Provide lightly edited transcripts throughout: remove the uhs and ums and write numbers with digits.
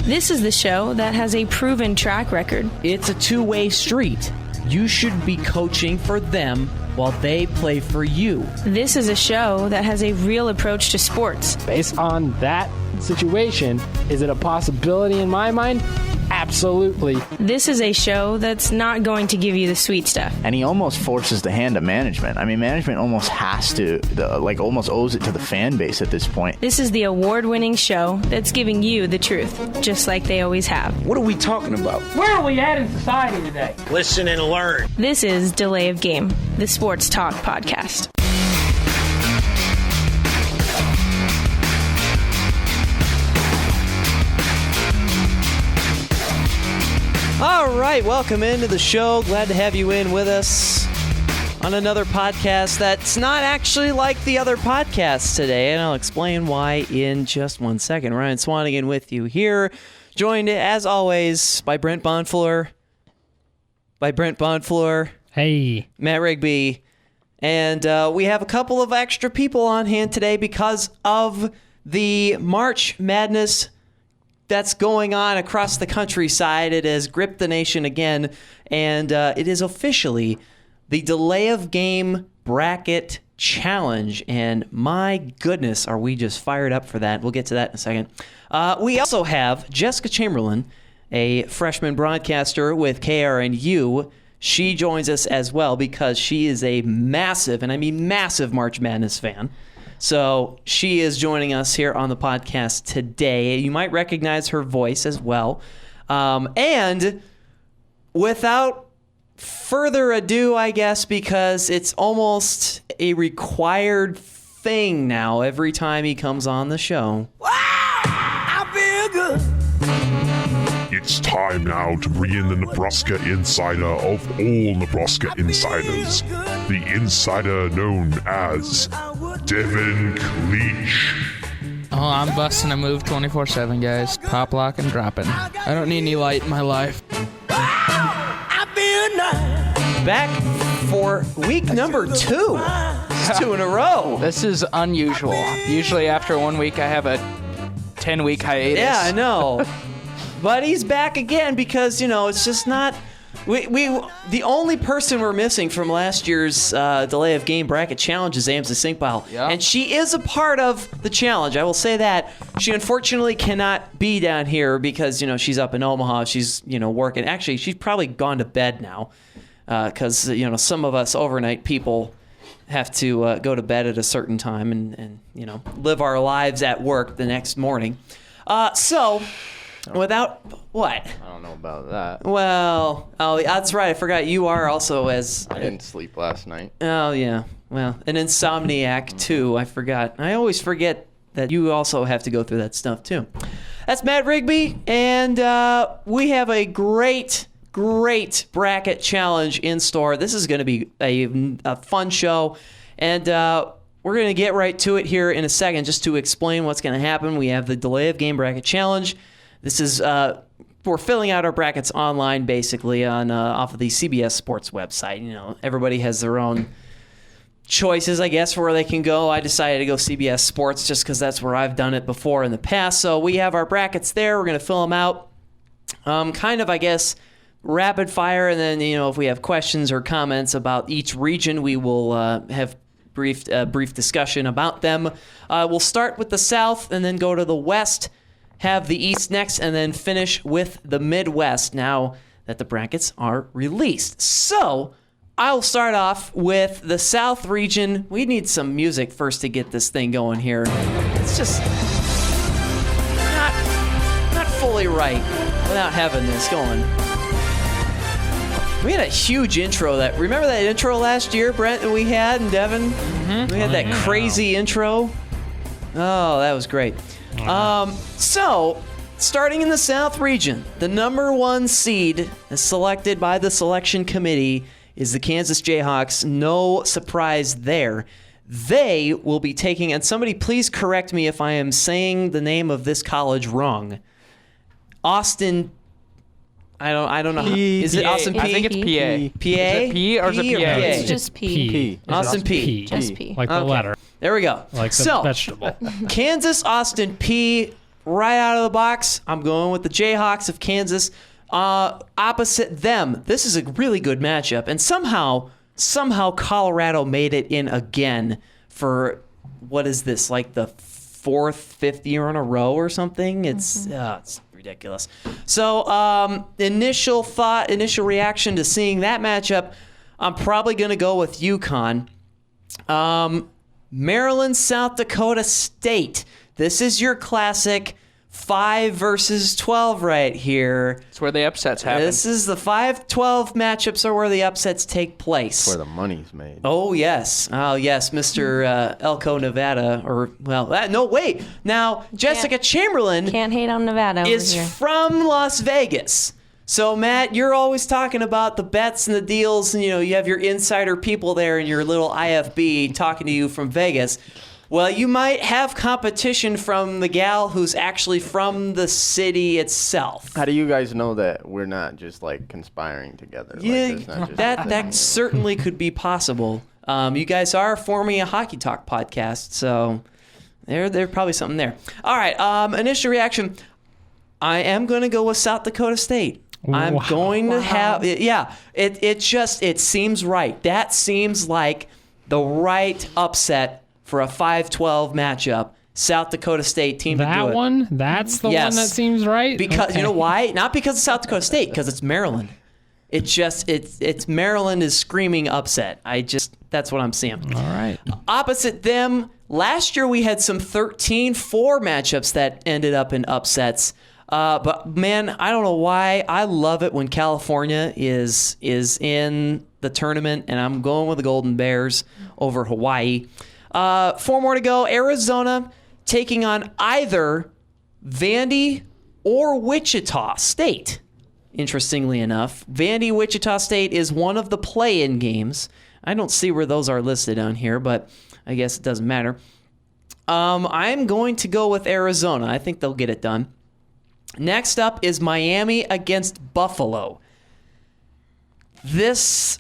This is the show that has a proven track record. It's a two-way street. You should be coaching for them while they play for you. This is a show that has a real approach to sports. Based on that situation, is it a possibility in my mind? Absolutely. This is a show that's not going to give you the sweet stuff. And he almost forces the hand of management. I mean, management almost has to, almost owes it to the fan base at this point. This is the award-winning show that's giving you the truth, just like they always have. What are we talking about? Where are we at in society today? Listen and learn. This is Delay of Game, the Sports Talk podcast. All right, welcome into the show. Glad to have you in with us on another podcast that's not actually like the other podcasts today, and I'll explain why in just 1 second. Ryan Swanigan with you here, joined as always by Brent Bonfleur. Hey. Matt Rigby. And we have a couple of extra people on hand today because of the March Madness that's going on across the countryside. It has gripped the nation again, and it is officially the Delay of Game Bracket Challenge. And my goodness, are we just fired up for that. We'll get to that in a second. We also have Jessica Chamberlain, a freshman broadcaster with KRNU. She joins us as well because she is a massive, and I mean massive, March Madness fan. So she is joining us here on the podcast today. You might recognize her voice as well. And without further ado, I guess, because it's almost a required thing now every time he comes on the show. Wow, I feel good. It's time now to bring in the Nebraska insider of all Nebraska insiders. The insider known as Devon Kleich. Oh, I'm busting a move 24/7, guys. Pop, lock, and dropping. I don't need any light in my life. I feel nice. Back for week number 2. It's 2 in a row. This is unusual. Usually after 1 week, I have a 10-week hiatus. Yeah, I know. But he's back again because, it's just not... The only person we're missing from last year's Delay of Game Bracket Challenge is Amsa Sinkbile. Yeah. And she is a part of the challenge. I will say that. She unfortunately cannot be down here because, she's up in Omaha. She's, working. Actually, she's probably gone to bed now because, some of us overnight people have to go to bed at a certain time and live our lives at work the next morning. Without what? I don't know about that. Well, that's right. I forgot you are also as... I didn't sleep last night. Oh, yeah. Well, an insomniac, too. I forgot. I always forget that you also have to go through that stuff, too. That's Matt Rigby, and we have a great bracket challenge in store. This is going to be a fun show, and we're going to get right to it here in a second just to explain what's going to happen. We have the Delay of Game Bracket Challenge. This is, we're filling out our brackets online, basically, on off of the CBS Sports website. Everybody has their own choices, I guess, for where they can go. I decided to go CBS Sports just because that's where I've done it before in the past. So we have our brackets there. We're going to fill them out, kind of, I guess, rapid fire. And then, if we have questions or comments about each region, we will have brief discussion about them. We'll start with the South and then go to the West, have the East next, and then finish with the Midwest now that the brackets are released. So I'll start off with the South region. We need some music first to get this thing going here. It's just not fully right without having this going. We had a huge intro. Remember that intro last year, Brent, that we had in Devon? Mm-hmm. We had that crazy intro. Oh, that was great. So, starting in the South region, the number 1 seed as selected by the selection committee is the Kansas Jayhawks. No surprise there. They will be taking, and somebody please correct me if I am saying the name of this college wrong. Austin, I don't know. Is it Austin P? I think it's PA. PA? Is it P or is it PA? It's just P. Austin P. Just P. Like the letter. There we go. Like the vegetable. Kansas Austin P right out of the box, I'm going with the Jayhawks of Kansas. Opposite them, this is a really good matchup, and somehow Colorado made it in again for, what is this, like the fifth year in a row or something? It's ridiculous. So initial reaction to seeing that matchup, I'm probably going to go with UConn. Maryland, South Dakota State. This is your classic 5 versus 12 right here. It's where the upsets happen. This is the 5-12 matchups are where the upsets take place. Where the money's made. Oh, yes. Oh, yes, Mr. Elko, Nevada. No, wait. Now, Jessica Chamberlain Can't hate on Nevada is over here. from Las Vegas. So, Matt, you're always talking about the bets and the deals, and, you have your insider people there and your little IFB talking to you from Vegas. Well, you might have competition from the gal who's actually from the city itself. How do you guys know that we're not just like conspiring together? Yeah, like, not just that certainly could be possible. You guys are forming a Hockey Talk podcast, so there's probably something there. All right, initial reaction. I am going to go with South Dakota State. I'm going to have, it seems right. That seems like the right upset for a 5-12 matchup. South Dakota State team to do it. That one? That's the one that seems right? Because you know why? Not because of South Dakota State, because it's Maryland. It's Maryland is screaming upset. That's what I'm seeing. All right. Opposite them, last year we had some 13-4 matchups that ended up in upsets. But man, I don't know why. I love it when California is in the tournament, and I'm going with the Golden Bears over Hawaii. 4 more to go. Arizona taking on either Vandy or Wichita State. Interestingly enough, Vandy-Wichita State is one of the play-in games. I don't see where those are listed on here, but I guess it doesn't matter. I'm going to go with Arizona. I think they'll get it done. Next up is Miami against Buffalo. This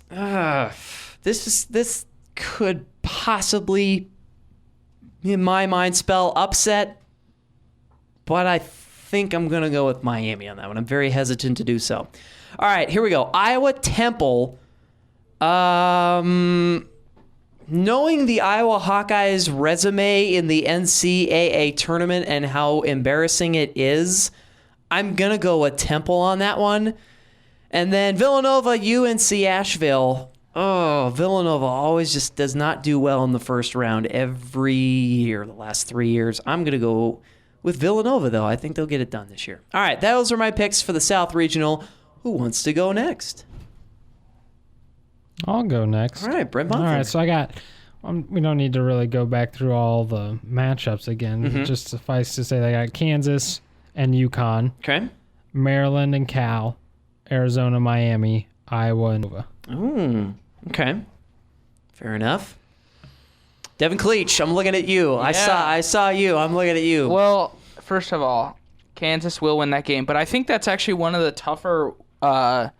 could possibly, in my mind, spell upset, but I think I'm going to go with Miami on that one. I'm very hesitant to do so. All right, here we go. Iowa Temple. Knowing the Iowa Hawkeyes resume in the NCAA tournament and how embarrassing it is, I'm going to go with Temple on that one. And then Villanova, UNC Asheville. Oh, Villanova always just does not do well in the first round every year, the last 3 years. I'm going to go with Villanova, though. I think they'll get it done this year. All right, those are my picks for the South Regional. Who wants to go next? I'll go next. All right, Brent Montford. All right, so I got... we don't need to really go back through all the matchups again. Mm-hmm. Just suffice to say they got Kansas and UConn. Okay. Maryland and Cal. Arizona, Miami, Iowa, and Nova. Okay. Fair enough. Devon Kleich, I'm looking at you. Yeah. I saw you. I'm looking at you. Well, first of all, Kansas will win that game, but I think that's actually one of the tougher 1-16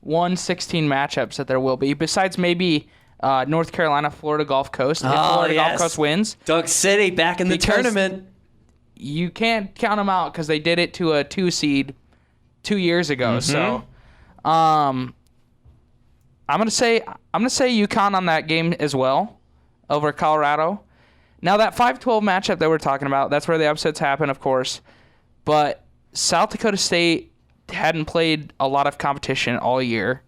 matchups that there will be, besides maybe North Carolina, Florida Gulf Coast. If Florida Gulf Coast wins. Dunk City back in the tournament. You can't count them out because they did it to a 2 seed 2 years ago. So I'm gonna say UConn on that game as well over Colorado. Now that 5-12 matchup that we're talking about, that's where the upsets happen, of course. But South Dakota State hadn't played a lot of competition all year.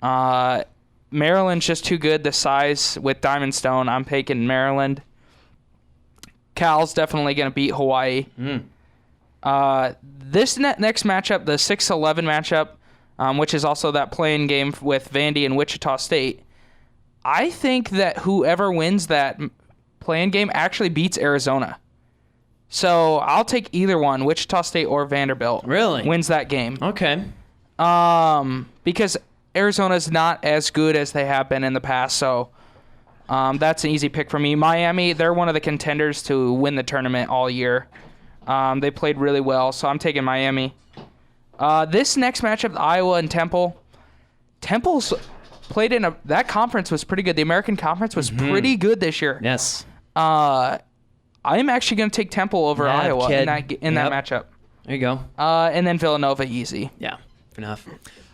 Maryland's just too good. The size with Diamond Stone, I'm taking Maryland. Cal's definitely going to beat Hawaii. This next matchup, the 6-11 matchup, which is also that playing game with Vandy and Wichita State, I think that whoever wins that playing game actually beats Arizona. So I'll take either one, Wichita State or Vanderbilt. Really? Wins that game. Okay. Because Arizona's not as good as they have been in the past, so that's an easy pick for me. Miami, they're one of the contenders to win the tournament all year. They played really well, so I'm taking Miami. This next matchup, Iowa and Temple. Temple's played in that conference was pretty good. The American Conference was pretty good this year. Yes. I'm actually going to take Temple over Yeah, Iowa kid. in that matchup. There you go. And then Villanova easy. Yeah, enough.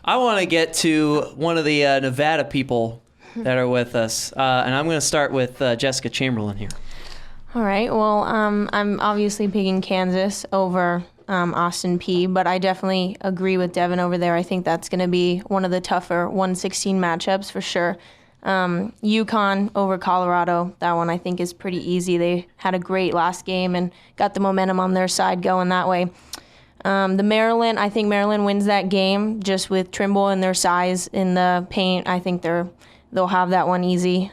I want to get to one of the Nevada people that are with us, and I'm going to start with Jessica Chamberlain here. All right. Well, I'm obviously picking Kansas over Austin Peay, but I definitely agree with Devon over there. I think that's going to be one of the tougher 116 matchups for sure. UConn over Colorado, that one I think is pretty easy. They had a great last game and got the momentum on their side going that way. The Maryland, I think Maryland wins that game just with Trimble and their size in the paint. I think they'll have that one easy.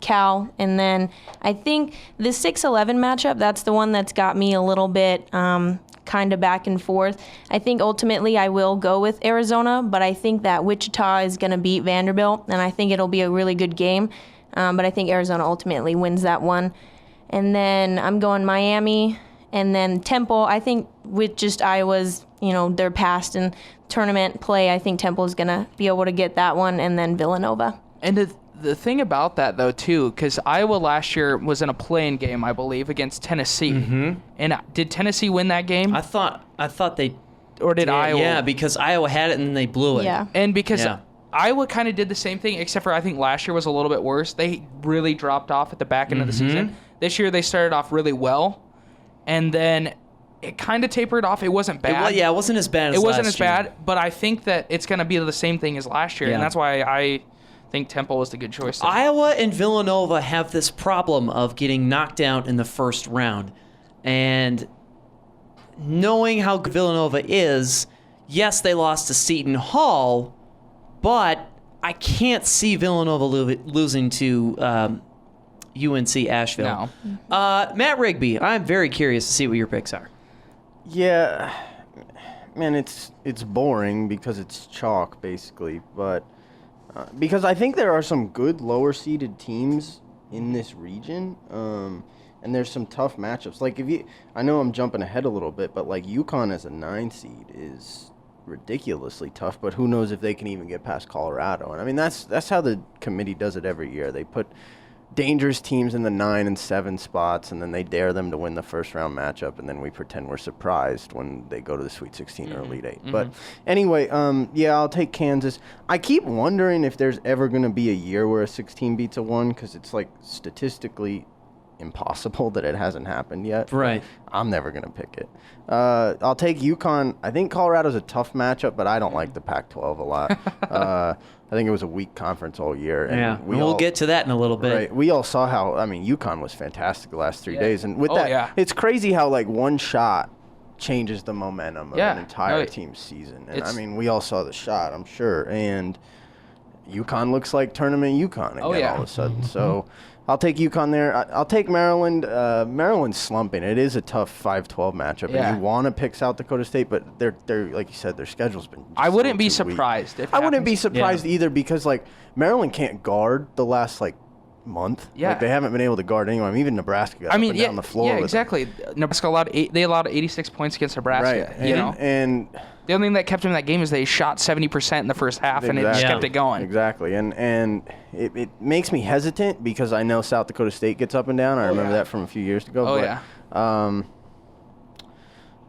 Cal, and then I think the 6-11 matchup, that's the one that's got me a little bit kind of back and forth. I think ultimately I will go with Arizona, but I think that Wichita is going to beat Vanderbilt, and I think it'll be a really good game. But I think Arizona ultimately wins that one. And then I'm going Miami, and then Temple. I think with just Iowa's, their past and tournament play, I think Temple is going to be able to get that one, and then Villanova. And the thing about that, though, too, because Iowa last year was in a play-in game, I believe, against Tennessee. Mm-hmm. And did Tennessee win that game? I thought they... Or did Iowa? Yeah, because Iowa had it and they blew it. Yeah. And because Iowa kind of did the same thing, except for I think last year was a little bit worse. They really dropped off at the back end of the season. This year they started off really well, and then it kind of tapered off. It wasn't bad. It wasn't as bad as last year. It wasn't as bad, but I think that it's going to be the same thing as last year, and that's why I think Temple was the good choice there. Iowa and Villanova have this problem of getting knocked out in the first round. And knowing how good Villanova is, yes, they lost to Seton Hall, but I can't see Villanova losing to UNC Asheville. No. Matt Rigby, I'm very curious to see what your picks are. Yeah, man, it's boring because it's chalk, basically, but... because I think there are some good lower-seeded teams in this region, and there's some tough matchups. Like I know I'm jumping ahead a little bit, but like UConn as a 9 seed is ridiculously tough. But who knows if they can even get past Colorado? And I mean that's how the committee does it every year. They put dangerous teams in the 9 and 7 spots, and then they dare them to win the first round matchup, and then we pretend we're surprised when they go to the Sweet 16 or Elite 8. But anyway, I'll take Kansas. I keep wondering if there's ever going to be a year where a 16 beats a 1, because it's like statistically impossible that it hasn't happened yet. Right. I'm never going to pick it. I'll take UConn. I think Colorado's a tough matchup, but I don't like the Pac-12 a lot. I think it was a weak conference all year. And we'll get to that in a little bit. Right. We all saw how, UConn was fantastic the last 3 days. And with it's crazy how, one shot changes the momentum of an entire team's season. And, we all saw the shot, I'm sure. And UConn looks like tournament UConn again all of a sudden. So I'll take UConn there. I'll take Maryland. Maryland's slumping. It is a tough 5-12 matchup. Yeah. And you want to pick South Dakota State, but they're like you said, their schedule's been. I wouldn't be surprised if. I wouldn't be surprised either, because Maryland can't guard the last month. Yeah. They haven't been able to guard anyone. Even Nebraska got up and down the floor. Yeah, exactly. Nebraska allowed 86 points against Nebraska. Right. And the only thing that kept them in that game is they shot 70% in the first half, and it just kept it going. Exactly. And it makes me hesitant because I know South Dakota State gets up and down. I remember that from a few years ago.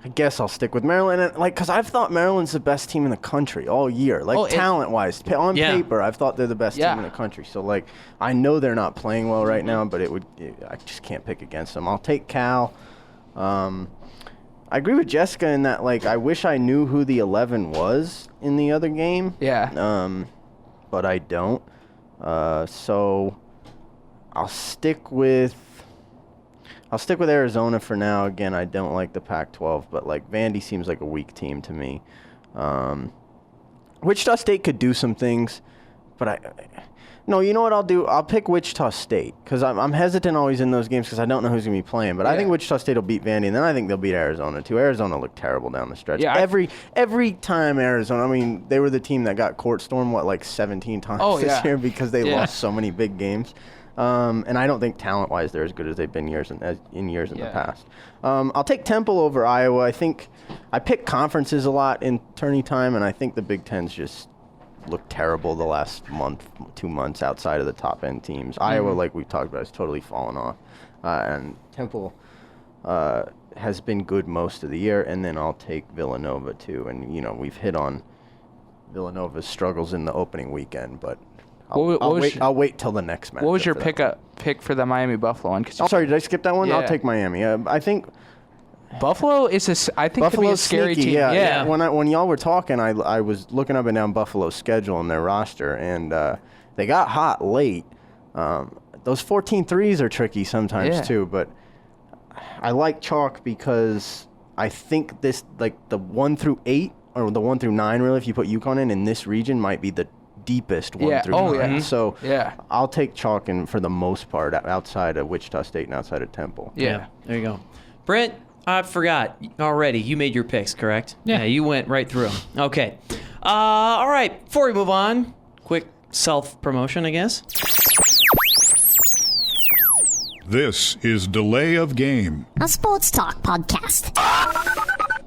I guess I'll stick with Maryland, because I've thought Maryland's the best team in the country all year, talent-wise. On paper, I've thought they're the best team in the country. So, I know they're not playing well right now, but I just can't pick against them. I'll take Cal. I agree with Jessica in that, I wish I knew who the 11 was in the other game. Yeah. But I don't. So I'll stick with Arizona for now. Again, I don't like the Pac-12, but Vandy seems like a weak team to me. Wichita State could do some things, but no, you know what I'll do? I'll pick Wichita State, because I'm hesitant always in those games because I don't know who's going to be playing. But I think Wichita State will beat Vandy, and then I think they'll beat Arizona too. Arizona looked terrible down the stretch. Yeah, every time Arizona, they were the team that got court stormed 17 times this year because they lost so many big games. And I don't think talent-wise they're as good as they've been in the past. I'll take Temple over Iowa. I think I pick conferences a lot in tourney time, and I think the Big Ten's just looked terrible the last 2 months outside of the top-end teams. Iowa, like we talked about, has totally fallen off. And Temple has been good most of the year, and then I'll take Villanova too. And we've hit on Villanova's struggles in the opening weekend, but I'll wait till the next match. What was your pick for the Miami Buffalo one? Sorry, did I skip that one? Yeah. I'll take Miami. I think Buffalo is could be a scary sneaky, team. Yeah. When y'all were talking, I was looking up and down Buffalo's schedule and their roster, and they got hot late. Those 14 threes are tricky sometimes too, but I like chalk because I think this, like the 1 through 8 or the 1 through 9, really, if you put UConn in this region, might be the deepest 1 through 9. Yeah. So I'll take chalk for the most part outside of Wichita State and outside of Temple. Yeah, there you go. Brent, I forgot already. You made your picks, correct? Yeah. You went right through them. Okay. All right. Before we move on, quick self-promotion, I guess. This is Delay of Game, a sports talk podcast.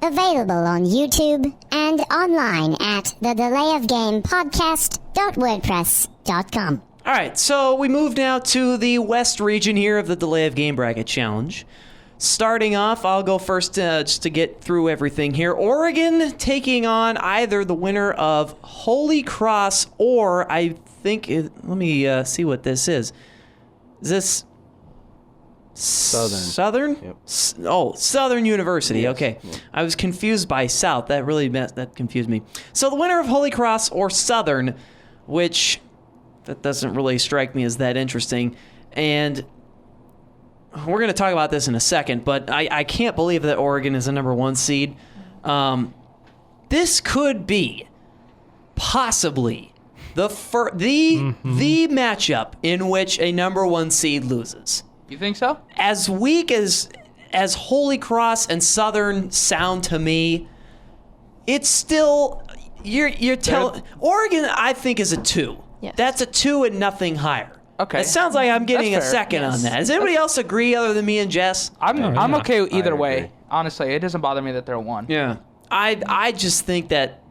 Available on YouTube and online at thedelayofgamepodcast.wordpress.com. All right, so we move now to the West region here of the Delay of Game Bracket Challenge. Starting off, I'll go first just to get through everything here. Oregon taking on either the winner of Holy Cross or I think, let me see what this is. Is this Southern? Yep. Southern University. Yes. Okay. Yep. I was confused by South. That confused me. So the winner of Holy Cross or Southern, which that doesn't really strike me as that interesting. And we're going to talk about this in a second, but I can't believe that Oregon is a number 1 seed. This could be possibly the matchup in which a number 1 seed loses. You think so? As weak as Holy Cross and Southern sound to me, it's still you're telling Oregon. I think is a 2. Yes. That's a 2 and nothing higher. Okay. It sounds like I'm getting a fair. second on that. Does anybody else agree other than me and Jess? I'm okay with either I way. agree. Honestly, it doesn't bother me that they're 1. Yeah. I just think that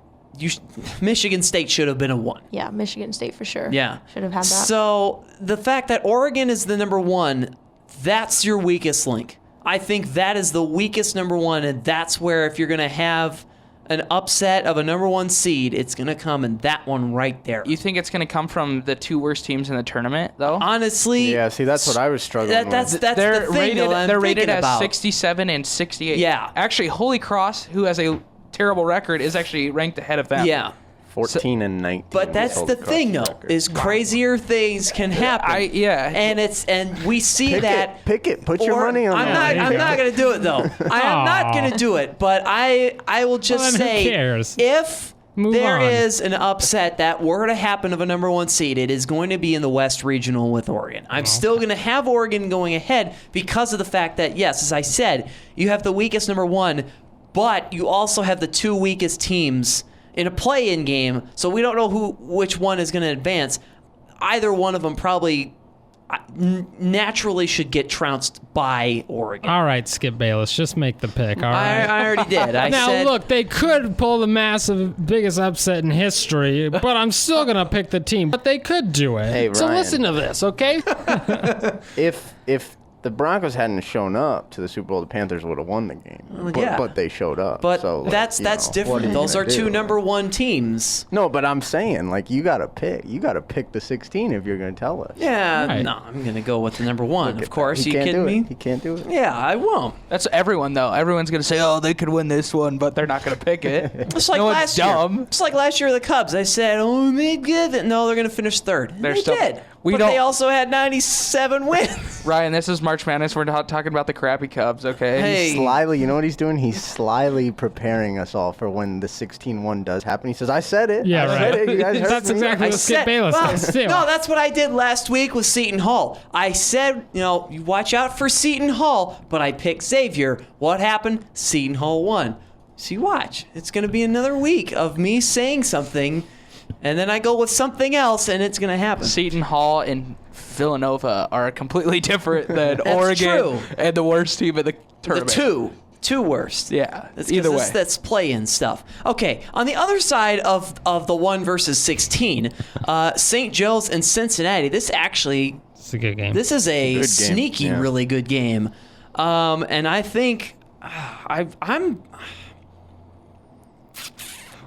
Michigan State should have been a 1. Yeah, Michigan State for sure. Yeah. Should have had that. So the fact that Oregon is the number 1, that's your weakest link. I think that is the weakest number 1, and that's where if you're going to have an upset of a number 1 seed, it's going to come in that one right there. You think it's going to come from the 2 worst teams in the tournament, though? Honestly, Yeah, see, that's what I was struggling with. that's they're the thing rated. that I'm They're rated thinking as about. 67 and 68. Yeah. Actually, Holy Cross, who has a terrible record, is actually ranked ahead of them. Yeah. 14 and 19. But that's the thing, though, is crazier things can happen. And we see that. Pick it. Put your money on that. I'm not going to do it, though. I am not going to do it. But I will just say, who cares? If Move there on. is an upset that were to happen of a number 1 seed, it is going to be in the West Regional with Oregon. I'm still going to have Oregon going ahead because of the fact that, yes, as I said, you have the weakest number 1, but you also have the 2 weakest teams in a play-in game, so we don't know which one is going to advance. Either one of them probably naturally should get trounced by Oregon. All right, Skip Bayless, just make the pick, all right? I already did. Look, they could pull the massive biggest upset in history, but I'm still going to pick the team. But they could do it. Hey, so Ryan. listen to this, okay? If the Broncos hadn't shown up to the Super Bowl, the Panthers would have won the game. But they showed up. But so, that's different. Those are 2 number 1 teams. No, but I'm saying, you got to pick. You got to pick the 16 if you're going to tell us. Yeah, Right. no, I'm going to go with the number 1, of course. He You can't kidding do me? it. He can't do it. Yeah, I won't. That's everyone, though. Everyone's going to say, oh, they could win this one, but they're not going to pick it. It's like No one's last dumb. year. It's like last year with the Cubs. I said, oh, they did it. No, they're going to finish 3rd. And They're they still- did. we But don't- they also had 97 wins. Ryan, this is March Madness. We're not talking about the crappy Cubs, okay? Hey. Slyly, you know what he's doing? He's slyly preparing us all for when the 16-1 does happen. He says, I said it. Yeah, I right. said it. You guys heard That's me. exactly what Skip Bayless does, too. No, that's what I did last week with Seton Hall. I said, you watch out for Seton Hall, but I picked Xavier. What happened? Seton Hall won. So you watch. It's going to be another week of me saying something, and then I go with something else, and it's going to happen. Seton Hall and Villanova are completely different than That's Oregon true. and the worst team in the The tournament. two worst. Yeah, That's either way. That's play-in stuff. Okay, on the other side of the 1 versus 16, St. Joe's and Cincinnati. This actually, It's a good game. this is a Good game, sneaky, yeah. really good game. And I think I'm.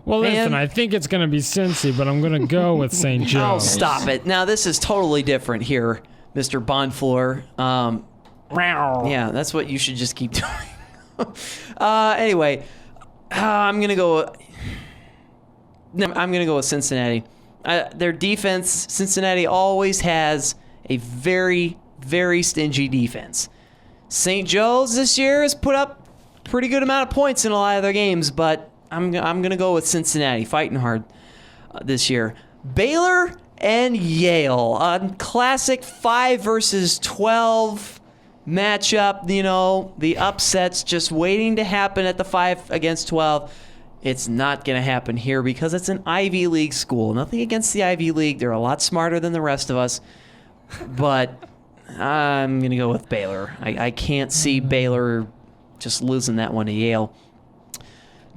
Well, Man. listen, I think it's going to be Cincy, but I'm going to go with St. Joe's. Oh, stop it. Now, this is totally different here, Mr. Bonfleur. Yeah, that's what you should just keep doing. Anyway, I'm going to go... I'm going to go with Cincinnati. Their defense, Cincinnati always has a very, very stingy defense. St. Joe's this year has put up a pretty good amount of points in a lot of their games, but I'm going to go with Cincinnati, fighting hard this year. Baylor and Yale, a classic 5 versus 12 matchup. You know, the upsets just waiting to happen at the 5 against 12. It's not going to happen here because it's an Ivy League school. Nothing against the Ivy League. They're a lot smarter than the rest of us. But I'm going to go with Baylor. I can't see Baylor just losing that one to Yale.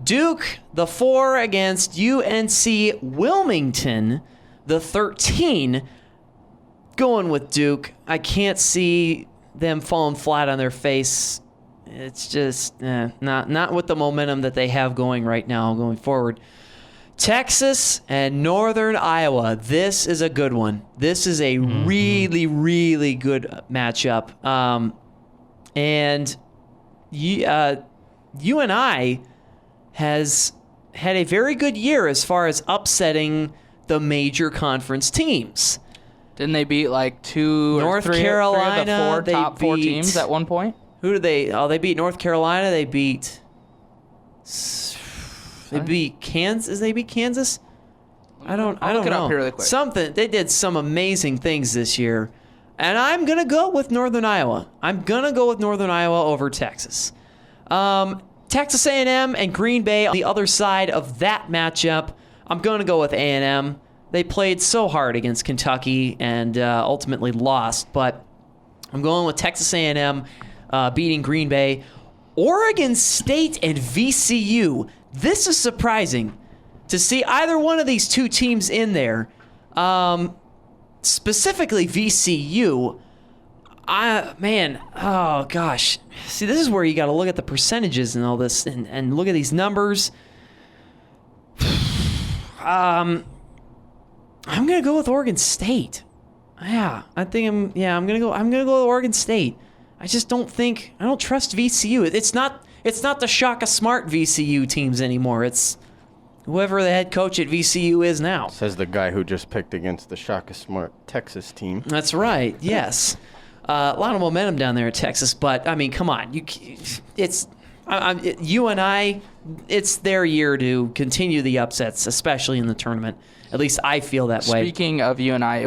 Duke, the 4 against UNC Wilmington, the 13. Going with Duke. I can't see them falling flat on their face. It's just not with the momentum that they have going right now, going forward. Texas and Northern Iowa. This is a good one. This is a really, really good matchup. And UNI has had a very good year as far as upsetting the major conference teams. Didn't they beat like North Carolina, three of the top four beat, teams at one point? Who did they? Oh, they beat North Carolina. They beat Kansas. They beat Kansas. I don't look it know. up here really quick. Something. They did some amazing things this year, and I'm gonna go with Northern Iowa. I'm gonna go with Northern Iowa over Texas. Texas A&M and Green Bay on the other side of that matchup. I'm gonna go with A&M. They played so hard against Kentucky and ultimately lost, but I'm going with Texas A&M beating Green Bay. Oregon State and VCU. This is surprising to see either one of these two teams in there. Specifically VCU. Oh gosh. See, this is where you got to look at the percentages and all this and look at these numbers. I'm going to go with Oregon State. Yeah, I'm going to go with Oregon State. I just don't trust VCU. It's not the Shaka Smart VCU teams anymore. It's whoever the head coach at VCU is now. Says the guy who just picked against the Shaka Smart Texas team. That's right. Yes. A lot of momentum down there at Texas, but I mean, come on. UNI, it's their year to continue the upsets, especially in the tournament. At least I feel that way. Speaking of UNI,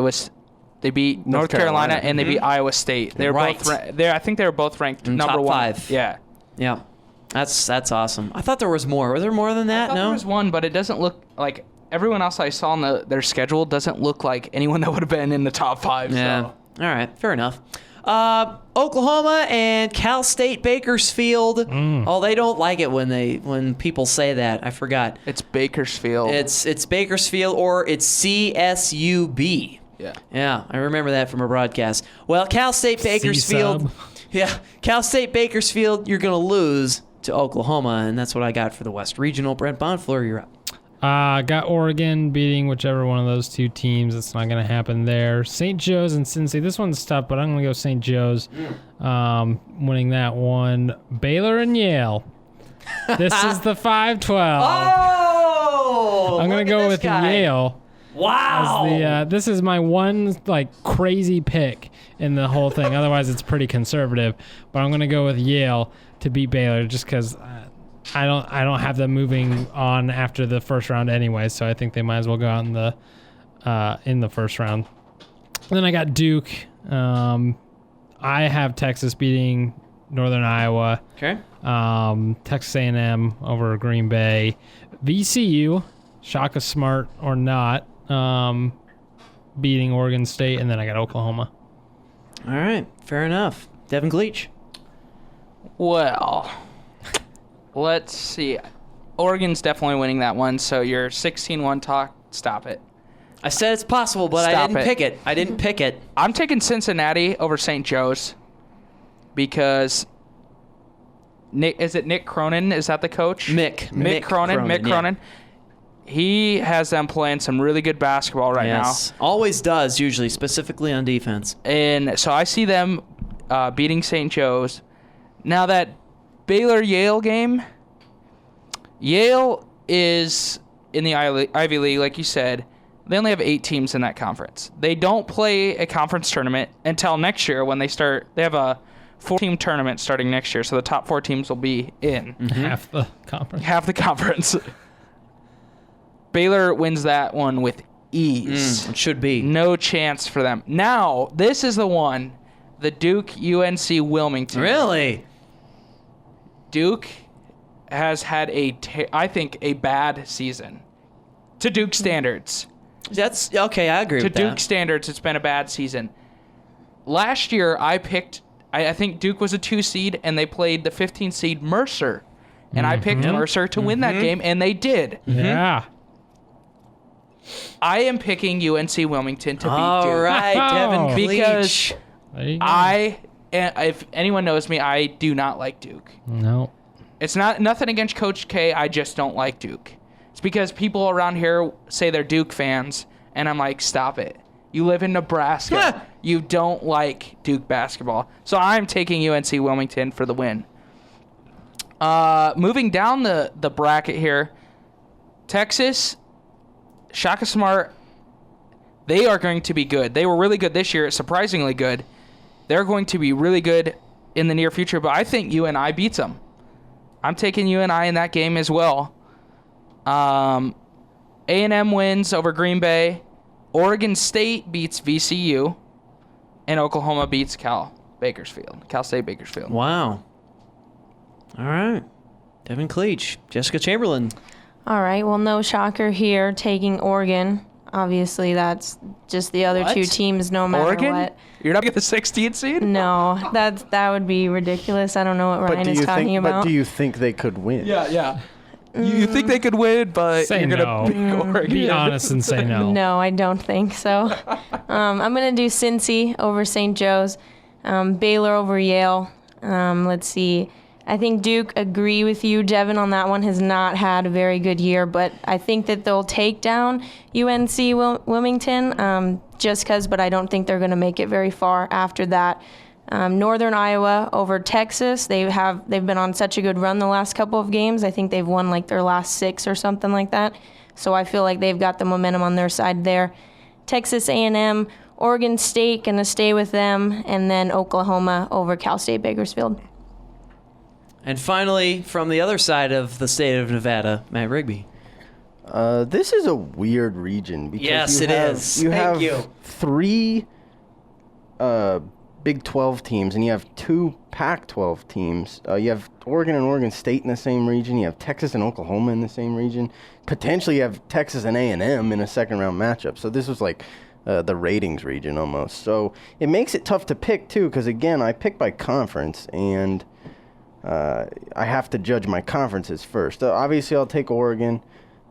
they beat North Carolina and they beat Iowa State. They're both. I think they were both ranked number top 1. 5. Yeah. Yeah. That's awesome. I thought there was more. Was there more than that? I thought No. there was one, but it doesn't look like everyone else I saw on their schedule doesn't look like anyone that would have been in the top 5. Yeah. So. All right. Fair enough. Oklahoma and Cal State Bakersfield. Oh, they don't like it when people say that. I forgot. It's Bakersfield. It's Bakersfield or it's CSUB. Yeah. Yeah, I remember that from a broadcast. Well, Cal State Bakersfield. Yeah, Cal State Bakersfield, you're going to lose to Oklahoma, and that's what I got for the West Regional. Brent Bonfleur, you're up. Got Oregon beating whichever one of those two teams. It's not going to happen there. St. Joe's and Cincy. This one's tough, but I'm going to go St. Joe's winning that one. Baylor and Yale. This is the 5-12. Oh! I'm going to go with Yale. Wow. This is my one crazy pick in the whole thing. Otherwise, it's pretty conservative. But I'm going to go with Yale to beat Baylor just because I don't have them moving on after the first round anyway. So I think they might as well go out in the first round. And then I got Duke. I have Texas beating Northern Iowa. Okay. Texas A&M over Green Bay. VCU, Shaka Smart or not, beating Oregon State, and then I got Oklahoma. All right, fair enough. Devon Kleich. Well, let's see. Oregon's definitely winning that one, so your 16-1 talk, stop it. I said it's possible, but I didn't pick it. I'm taking Cincinnati over St. Joe's because Is it Nick Cronin? Is that the coach? Mick Cronin. Mick Cronin. He has them playing some really good basketball right now. Always does, usually, specifically on defense. And so I see them beating St. Joe's. Now that Baylor-Yale game, Yale is in the Ivy League, like you said. They only have 8 teams in that conference. They don't play a conference tournament until next year when they start. They have a 4-team tournament starting next year, so the top 4 teams will be in. Half the conference. Baylor wins that one with ease. It should be. No chance for them. Now, this is the one. The Duke-UNC Wilmington. Really? Duke has had I think, a bad season. To Duke standards. That's okay, I agree with that. To Duke standards, it's been a bad season. Last year, I think Duke was a 2 seed, and they played the 15 seed Mercer. And I picked Mercer to win that game, and they did. Yeah. I am picking UNC Wilmington to beat Duke. All right, Devon Because Kleich. if anyone knows me, I do not like Duke. No. It's nothing against Coach K. I just don't like Duke. It's because people around here say they're Duke fans, and I'm like, stop it. You live in Nebraska. You don't like Duke basketball. So I'm taking UNC Wilmington for the win. Moving down the bracket here, Texas, Shaka Smart, they are going to be good. They were really good this year, surprisingly good. They're going to be really good in the near future, but I think UNI beats them. I'm taking UNI in that game as well. A&M wins over Green Bay. Oregon State beats VCU. And Oklahoma beats Cal State Bakersfield. Wow. All right. Devon Kleich. Jessica Chamberlain. All right. Well, no shocker here, taking Oregon. Obviously, that's just the other 2 teams, no matter Oregon? what. You're not getting the 16th seed? No, that would be ridiculous. I don't know what Ryan is talking about. But do you think they could win? Yeah. You think they could win, but say you're no. going to pick Oregon. Be honest and say no. No, I don't think so. I'm going to do Cincy over St. Joe's, Baylor over Yale. Let's see. I think Duke, agree with you. Devon on that one has not had a very good year, but I think that they'll take down UNC Wilmington just because, but I don't think they're going to make it very far after that. Northern Iowa over Texas. They've been on such a good run the last couple of games. I think they've won like their last 6 or something like that. So I feel like they've got the momentum on their side there. Texas A&M, Oregon State, going to stay with them, and then Oklahoma over Cal State Bakersfield. And finally, from the other side of the state of Nevada, Matt Rigby. This is a weird region. Because yes, it is. You Thank have you. 3 Big 12 teams, and you have 2 Pac-12 teams. You have Oregon and Oregon State in the same region. You have Texas and Oklahoma in the same region. Potentially, you have Texas and A&M in a second-round matchup. So this was like the ratings region almost. So it makes it tough to pick, too, because, again, I pick by conference, and I have to judge my conferences first. Obviously, I'll take Oregon.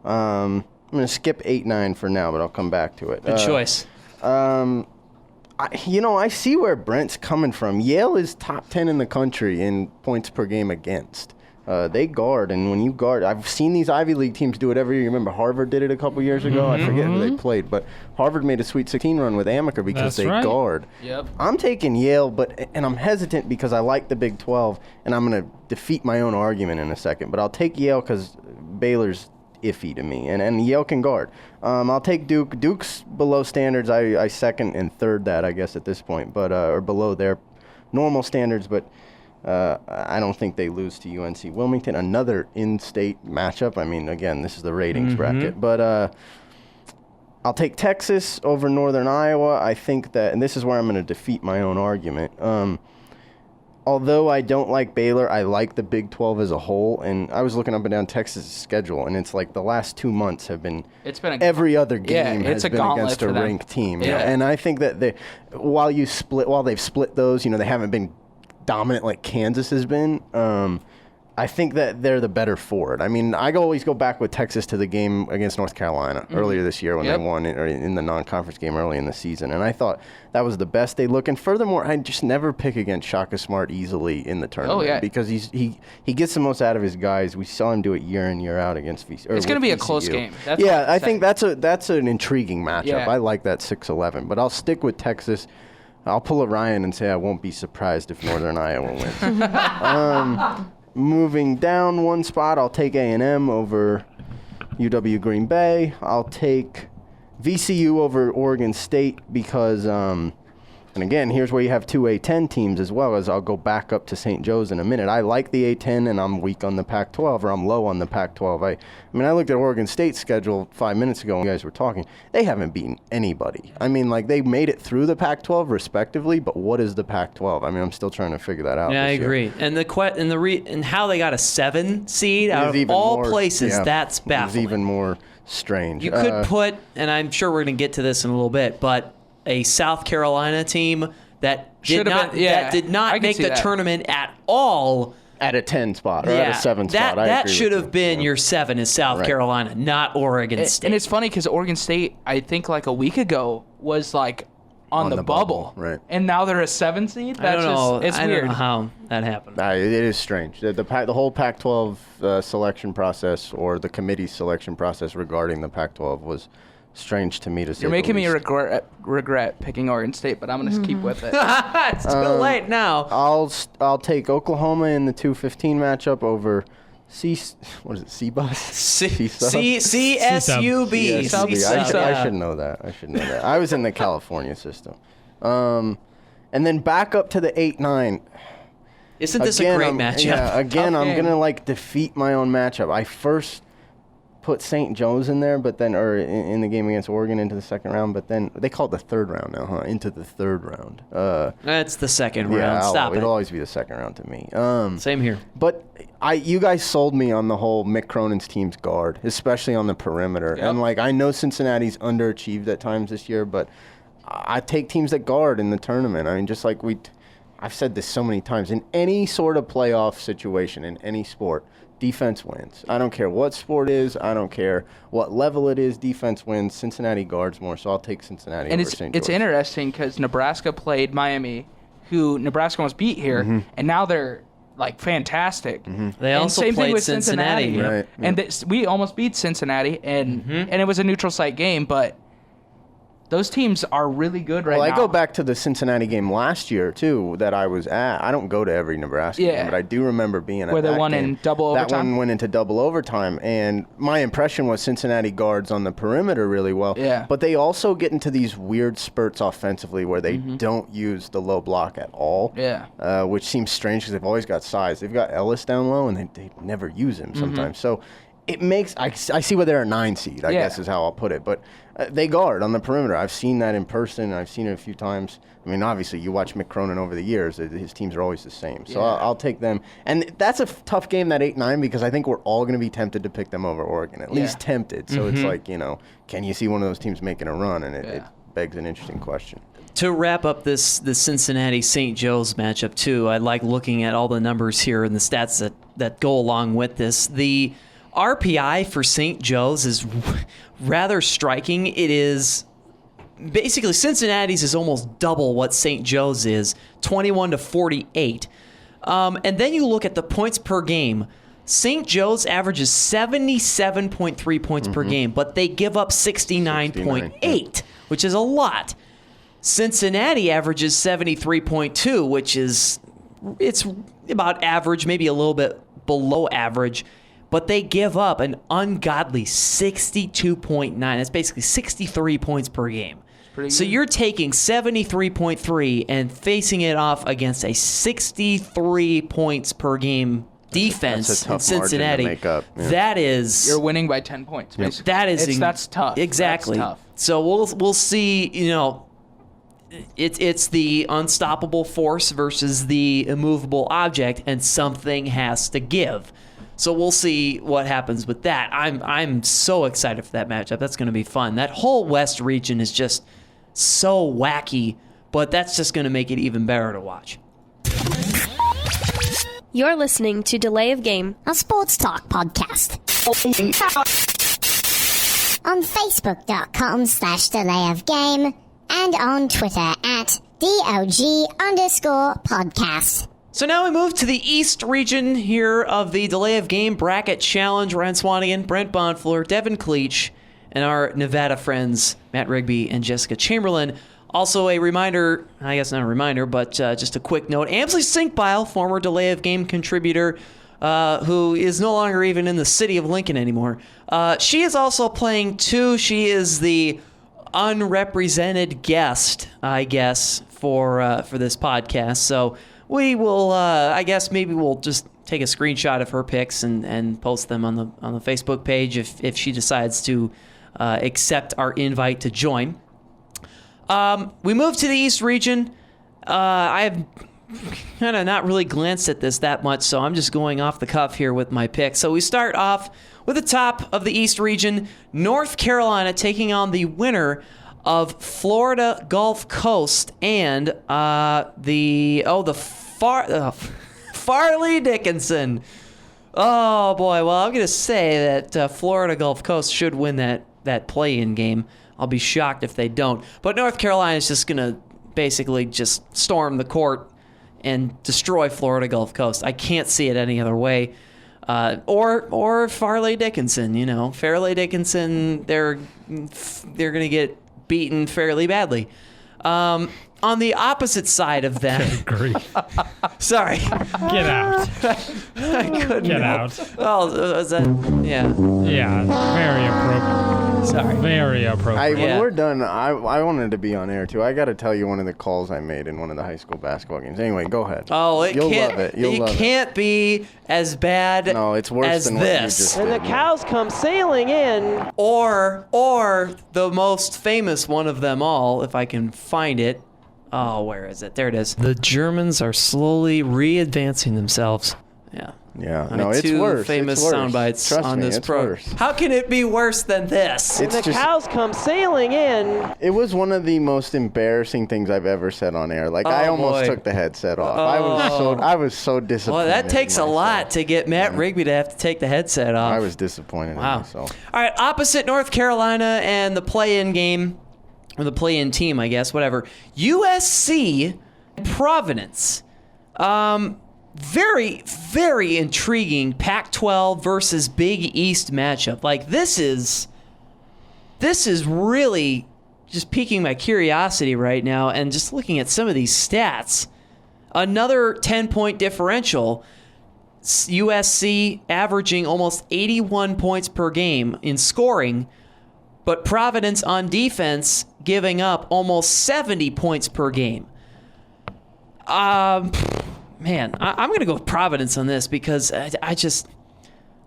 I'm going to skip 8-9 for now, but I'll come back to it. Good choice. I see where Brent's coming from. Yale is top 10 in the country in points per game against. They guard, and when you guard, I've seen these Ivy League teams do it every year. You remember Harvard did it a couple years ago? I forget who they played, but Harvard made a Sweet 16 run with Amaker because they guard. Yep. I'm taking Yale, and I'm hesitant because I like the Big 12, and I'm going to defeat my own argument in a second. But I'll take Yale because Baylor's iffy to me, and Yale can guard. I'll take Duke. Duke's below standards. I second and third that, I guess, at this point, but or below their normal standards, but I don't think they lose to UNC Wilmington. Another in-state matchup. I mean, again, this is the ratings bracket, but I'll take Texas over Northern Iowa. I think that, and this is where I'm going to defeat my own argument. Although I don't like Baylor, I like the Big 12 as a whole. And I was looking up and down Texas' schedule, and it's like the last 2 months have been. Every other game has been against a ranked team. Yeah. And I think that while they've split those, they haven't been dominant like Kansas has been. I think that they're the better for it. I mean, I always go back with Texas to the game against North Carolina earlier this year when they won in the non-conference game early in the season, and I thought that was the best they look. And furthermore, I just never pick against Shaka Smart easily in the tournament because he gets the most out of his guys. We saw him do it year in, year out against VCU. It's going to be a close game. That's I think that's an intriguing matchup. Yeah. I like that 6-11, but I'll stick with Texas. I'll pull a Ryan and say I won't be surprised if Northern Iowa wins. Moving down one spot, I'll take A&M over UW Green Bay. I'll take VCU over Oregon State because, and again, here's where you have two A10 teams as well, as I'll go back up to St. Joe's in a minute. I like the A10, and I'm weak on the Pac-12, or I'm low on the Pac-12. I looked at Oregon State's schedule 5 minutes ago when you guys were talking. They haven't beaten anybody. I mean, like, they made it through the Pac-12 respectively, but what is the Pac-12? I mean, I'm still trying to figure that out. Yeah, I agree. And and how they got a 7 seed out of all places, that's baffling. It's even more strange. You could put, and I'm sure we're going to get to this in a little bit, but a South Carolina team that did not make the tournament at all. At a 10 spot or at a 7 spot. That should have been your 7 is South Carolina, not Oregon State. And it's funny because Oregon State, I think like a week ago, was like on the bubble. Right. And now they're a 7 seed? I don't know. It's weird. I don't know how that happened. It is strange. The whole Pac-12 selection process, or the committee's selection process regarding the Pac-12, was strange to me to say. You're making me regret picking Oregon State, but I'm going to keep with it. It's too late now. I'll take Oklahoma in the 2-15 matchup over what is it, C-Bus? CSUB. I should know that. I was in the California system. And then back up to the 8-9. Isn't this a great matchup? Yeah, again, I'm going to defeat my own matchup. I first put St. Joe's in there, but then, or in the game against Oregon into the second round, but then they call it the third round now, huh? Into the third round. That's the second round. Stop it. It'll always be the second round to me. Same here. But you guys sold me on the whole Mick Cronin's team's guard, especially on the perimeter. Yep. And I know Cincinnati's underachieved at times this year, but I take teams that guard in the tournament. I mean, just like I've said this so many times, in any sort of playoff situation, in any sport, defense wins. I don't care what sport it is. I don't care what level it is. Defense wins. Cincinnati guards more, so I'll take Cincinnati over St. George. It's interesting because Nebraska played Miami, who Nebraska almost beat here, and now they're fantastic. They also same played thing with Cincinnati. Right. And we almost beat Cincinnati, and it was a neutral site game, but those teams are really good now. Well, I go back to the Cincinnati game last year, too, that I was at. I don't go to every Nebraska game, but I do remember being at that game. Where they won in double overtime? That one went into double overtime, and my impression was Cincinnati guards on the perimeter really well. Yeah. But they also get into these weird spurts offensively where they don't use the low block at all, which seems strange because they've always got size. They've got Ellis down low, and they never use him sometimes. So it makes I see why they're a 9 seed, I guess is how I'll put it. But they guard on the perimeter. I've seen that in person. I've seen it a few times. I mean, obviously, you watch Mick Cronin over the years. His teams are always the same. So I'll take them. And that's a tough game, that 8-9, because I think we're all going to be tempted to pick them over Oregon, at least tempted. So it's like, can you see one of those teams making a run? And it begs an interesting question. To wrap up the Cincinnati-St. Joe's matchup, too, I like looking at all the numbers here and the stats that go along with this. The RPI for St. Joe's is rather striking. It is basically Cincinnati's is almost double what St. Joe's is, 21-48. And then you look at the points per game. St. Joe's averages 77.3 points per game, but they give up 69.8, which is a lot. Cincinnati averages 73.2, which is it's about average, maybe a little bit below average. But they give up an ungodly 62.9. That's basically 63 points per game. So you're taking 73.3 and facing it off against a 63 points per game defense that's a tough in Cincinnati. Margin to make up. Yeah. That is, you're winning by 10 points. Basically. That's tough. Exactly. That's tough. So we'll see. It's the unstoppable force versus the immovable object, and something has to give. So we'll see what happens with that. I'm so excited for that matchup. That's going to be fun. That whole West region is just so wacky, but that's just going to make it even better to watch. You're listening to Delay of Game, a sports talk podcast. On Facebook.com/Delay of Game and on Twitter at DOG_podcast. So now we move to the East region here of the Delay of Game Bracket Challenge. Ryan Swanigan, Brent Bonfleur, Devon Kleich, and our Nevada friends, Matt Rigby and Jessica Chamberlain. Also a reminder, I guess not a reminder, but just a quick note. Amsley Sinkbile, former Delay of Game contributor, who is no longer even in the city of Lincoln anymore. She is also playing too. She is the unrepresented guest, I guess, for this podcast. So we will, I guess, maybe we'll just take a screenshot of her picks and post them on the Facebook page if she decides to accept our invite to join. We move to the East region. I have kind of not really glanced at this that much, so I'm just going off the cuff here with my picks. So we start off with the top of the East region, North Carolina taking on the winner of Florida Gulf Coast and Farley Dickinson. Oh boy, well I'm going to say that Florida Gulf Coast should win that play-in game. I'll be shocked if they don't. But North Carolina is just going to basically just storm the court and destroy Florida Gulf Coast. I can't see it any other way. Or Farley Dickinson, you know. Farley Dickinson, they're going to get beaten fairly badly. On the opposite side of them. Sorry. Get out. I couldn't. Get out. Oh, was that? Yeah. Yeah, very appropriate. Sorry. Very appropriate. When we're done, I wanted to be on air too. I got to tell you one of the calls I made in one of the high school basketball games. Anyway, go ahead. Oh, You'll can't, love it. You'll love can't be as bad No, it's worse as than this. what you just And the cows come sailing in. Or the most famous one of them all, if I can find it. Oh, where is it? There it is. The Germans are slowly re-advancing themselves. Yeah. Yeah. No, it's two worse. famous It's worse. sound bites Trust on me, this it's program. worse. How can it be worse than this? And the cows come sailing in. It was one of the most embarrassing things I've ever said on air. Like I almost took the headset off. I was so disappointed. Well, that takes a lot to get Matt Rigby to have to take the headset off. I was disappointed in myself. All right, opposite North Carolina and the play-in game, or the play-in team, I guess, whatever. USC, Providence. Very, very intriguing Pac-12 versus Big East matchup. Like, this is really just piquing my curiosity right now, and just looking at some of these stats. Another 10-point differential. USC averaging almost 81 points per game in scoring, but Providence on defense giving up almost 70 points per game. Man, I'm going to go with Providence on this because I just,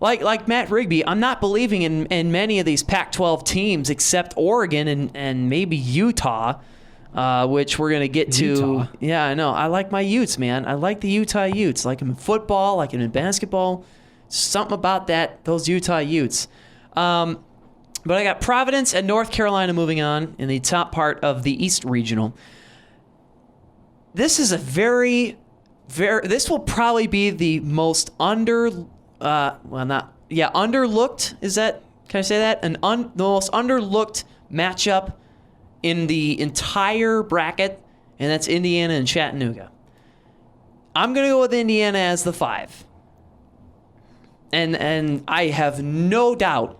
like Matt Rigby, I'm not believing in many of these Pac-12 teams except Oregon and maybe Utah, which we're going to get to. Utah. Yeah, I know. I like my Utes, man. I like the Utah Utes. I like them in football, like them in basketball. Something about those Utah Utes. But I got Providence and North Carolina moving on in the top part of the East Regional. This is a this will probably be the most underlooked, is that, can I say that? The most underlooked matchup in the entire bracket, and that's Indiana and Chattanooga. I'm going to go with Indiana as the 5. And I have no doubt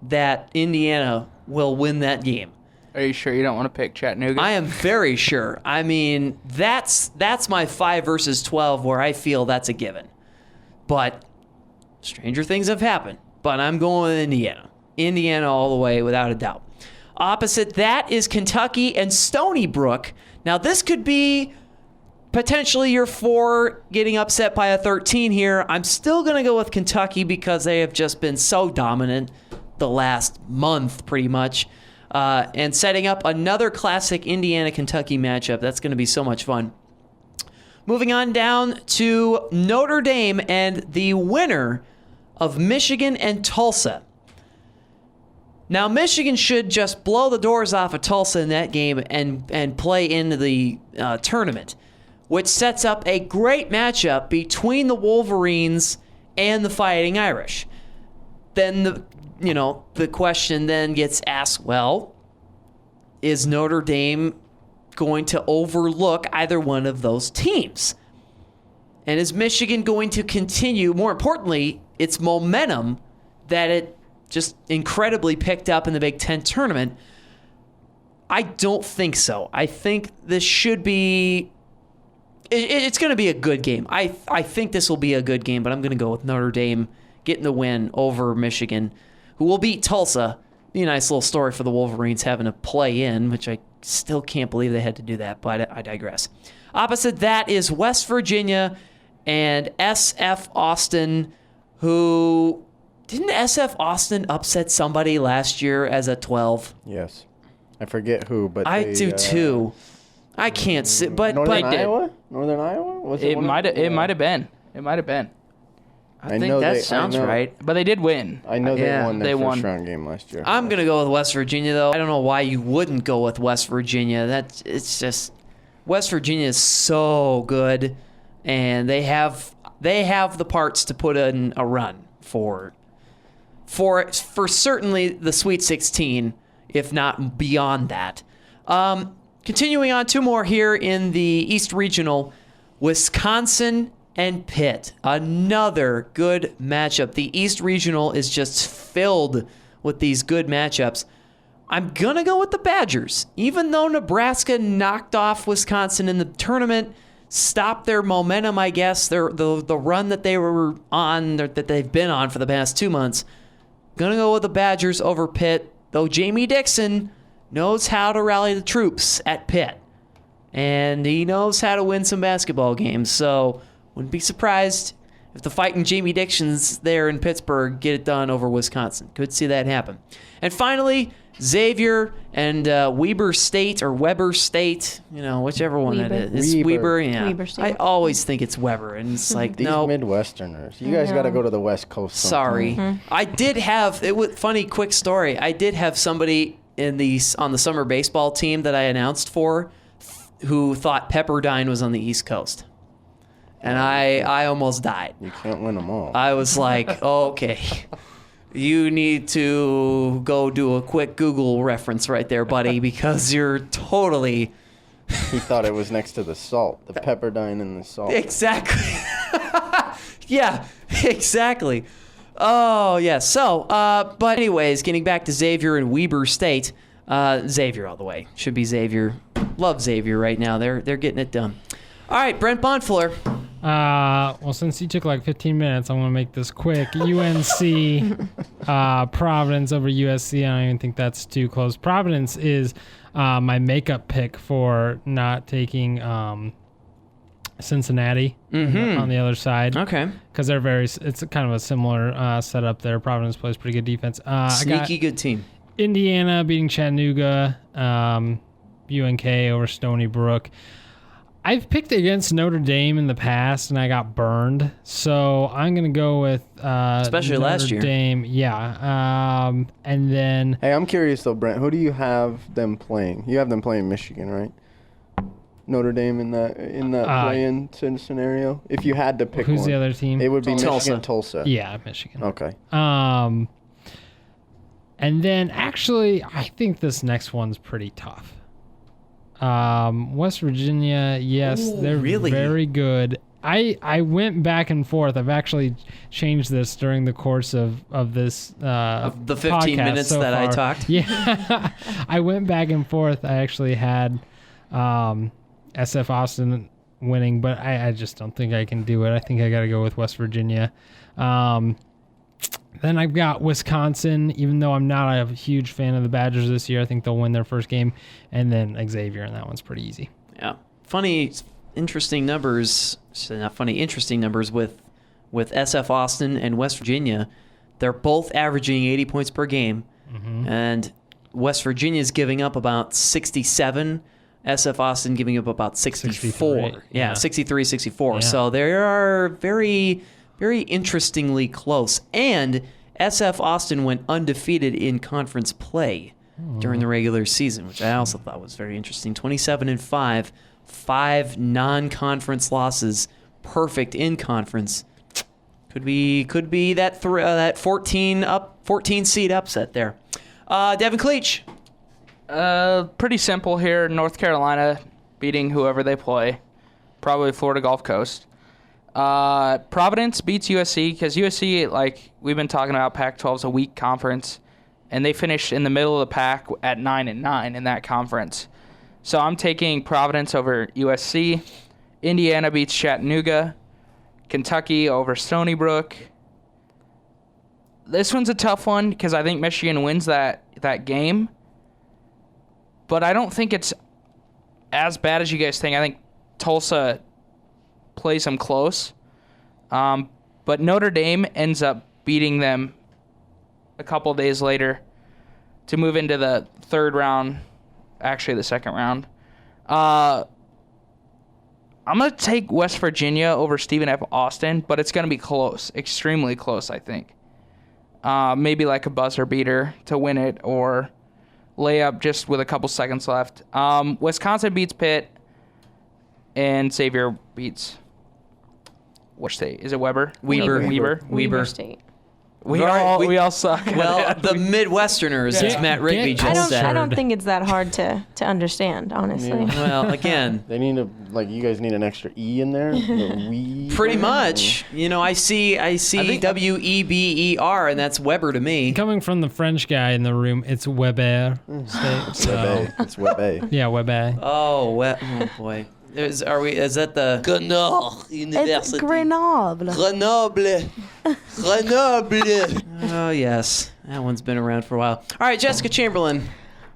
that Indiana will win that game. Are you sure you don't want to pick Chattanooga? I am very sure. I mean, that's my 5 versus 12 where I feel that's a given. But stranger things have happened. But I'm going with Indiana. Indiana all the way, without a doubt. Opposite that is Kentucky and Stony Brook. Now, this could be potentially your 4 getting upset by a 13 here. I'm still going to go with Kentucky because they have just been so dominant the last month, pretty much. And setting up another classic Indiana-Kentucky matchup. That's going to be so much fun. Moving on down to Notre Dame and the winner of Michigan and Tulsa. Now, Michigan should just blow the doors off of Tulsa in that game and play into the tournament. which sets up a great matchup between the Wolverines and the Fighting Irish. Then the question then gets asked, well, is Notre Dame going to overlook either one of those teams? And is Michigan going to continue, more importantly, its momentum that it just incredibly picked up in the Big Ten tournament? I don't think so. I think this should be... It's going to be a good game. I think this will be a good game, but I'm going to go with Notre Dame getting the win over Michigan, who will beat Tulsa. Be a nice little story for the Wolverines having to play in, which I still can't believe they had to do that, but I digress. Opposite that is West Virginia and SF Austin, who... Didn't SF Austin upset somebody last year as a 12? Yes. I forget who, but I do too. I can't sit, but Northern Iowa? Northern Iowa? Was it might have been. It might have been. I think that sounds right. But they did win. I know they won their first round game last year. I'm gonna go with West Virginia though. I don't know why you wouldn't go with West Virginia. It's just West Virginia is so good, and they have the parts to put in a run for certainly the Sweet 16, if not beyond that. Continuing on, two more here in the East Regional, Wisconsin and Pitt. Another good matchup. The East Regional is just filled with these good matchups. I'm going to go with the Badgers. Even though Nebraska knocked off Wisconsin in the tournament, stopped their momentum, I guess, the run that they were on, that they've been on for the past 2 months. Going to go with the Badgers over Pitt, though Jamie Dixon knows how to rally the troops at Pitt. And he knows how to win some basketball games. So wouldn't be surprised if the fighting Jamie Dixons there in Pittsburgh get it done over Wisconsin. Could see that happen. And finally, Xavier and Weber State, or Weber State, whichever one it is. It's Weber, yeah. Weber State. I always think it's Weber, and it's like, these no. Midwesterners. You guys got to go to the West Coast sometime. Sorry. I did have, funny quick story, I did have somebody on the summer baseball team that I announced for who thought Pepperdine was on the East Coast. And I almost died. You can't win them all. I was like, okay, you need to go do a quick Google reference right there, buddy, because you're totally... He thought it was next to the salt, the Pepperdine and the salt. Exactly. Yeah, exactly. Oh, yeah. So, but anyways, getting back to Xavier and Weber State. Xavier all the way. Should be Xavier. Love Xavier right now. They're getting it done. All right, Brent Bonfuller. Well, since you took like 15 minutes, I'm going to make this quick. UNC, Providence over USC. I don't even think that's too close. Providence is my makeup pick for not taking Cincinnati on the other side. Okay. Because it's kind of a similar setup there. Providence plays pretty good defense. Sneaky good team. Indiana beating Chattanooga, UNK over Stony Brook. I've picked against Notre Dame in the past, and I got burned. So I'm going to go with especially Notre last year. Dame. Yeah. And then... Hey, I'm curious, though, Brent. Who do you have them playing? You have them playing Michigan, right? Notre Dame in that play-in scenario? If you had to pick who's one. the other team? It would be Tulsa. Tulsa. Yeah, Michigan. Okay. And then, actually, I think this next one's pretty tough. West Virginia, yes, they're really very good. I went back and forth. I've actually changed this during the course of this of the 15 minutes so that far. I talked. Yeah, I went back and forth. I actually had SF Austin winning, but I just don't think I can do it. I think I got to go with West Virginia. Then I've got Wisconsin, even though I'm not a huge fan of the Badgers this year. I think they'll win their first game. And then Xavier, and that one's pretty easy. Yeah. Interesting numbers with SF Austin and West Virginia. They're both averaging 80 points per game. Mm-hmm. And West Virginia's giving up about 67. SF Austin giving up about 64. 63, yeah, 63, 64. Yeah. So they are very... very interestingly close. And SF Austin went undefeated in conference play during the regular season, which I also thought was very interesting. 27-5 5 non-conference losses, perfect in conference. Could be that 14 seed upset there. Devon Kleich. Pretty simple here. North Carolina beating whoever they play. Probably Florida Gulf Coast. Providence beats USC because USC, like we've been talking about, Pac-12 is a weak conference, and they finished in the middle of the pack at 9-9 in that conference. So I'm taking Providence over USC. Indiana beats Chattanooga. Kentucky over Stony Brook. This one's a tough one because I think Michigan wins that game. But I don't think it's as bad as you guys think. I think Tulsa plays them close. But Notre Dame ends up beating them a couple days later to move into the third round, actually the second round. I'm going to take West Virginia over Stephen F. Austin, but it's going to be close, extremely close, I think. Maybe like a buzzer beater to win it or layup just with a couple seconds left. Wisconsin beats Pitt, and Xavier beats which state? Is it Weber? Weber State. We all suck. Well, the Midwesterners, as Matt Rigby just said. I don't think it's that hard to understand, honestly. Yeah. Well, again, they need you guys need an extra E in there. Pretty much. I see Weber, and that's Weber to me. Coming from the French guy in the room, it's Weber State. So. It's Weber. Yeah, Weber. Oh boy. Is that the Grenoble University? It's Grenoble. Grenoble. Oh yes, that one's been around for a while. All right, Jessica Chamberlain.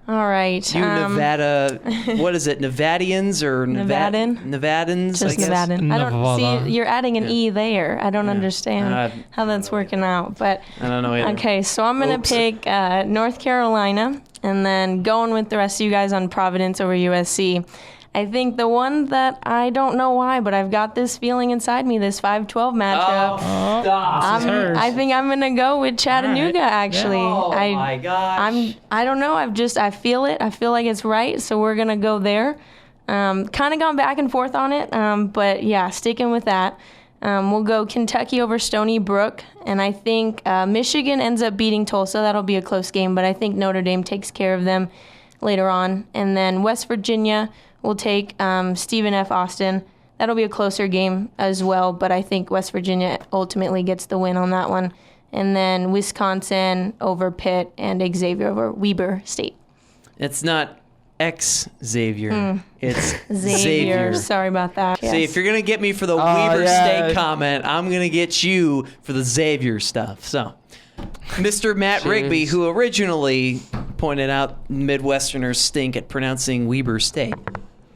All right. You Nevada, what is it? Nevadians or Nevadan? Nevadans? Just Nevadan. I don't see. You're adding an E there. I don't understand how that's working out, but I don't know either. Okay, so I'm gonna pick North Carolina, and then going with the rest of you guys on Providence over USC. I think the one that I don't know why, but I've got this feeling inside me, this 5-12 matchup. I think I'm gonna go with Chattanooga. Actually, oh my gosh. I don't know. I feel it. I feel like it's right. So we're gonna go there. Kind of gone back and forth on it, but yeah, sticking with that. We'll go Kentucky over Stony Brook, and I think Michigan ends up beating Tulsa. That'll be a close game, but I think Notre Dame takes care of them later on. And then West Virginia will take Stephen F. Austin. That'll be a closer game as well, but I think West Virginia ultimately gets the win on that one. And then Wisconsin over Pitt and Xavier over Weber State. It's not Xavier. It's Xavier. Sorry about that. See, if you're going to get me for the Weber State comment, I'm going to get you for the Xavier stuff. So, Mr. Matt Rigby, who originally pointed out Midwesterners stink at pronouncing Weber State.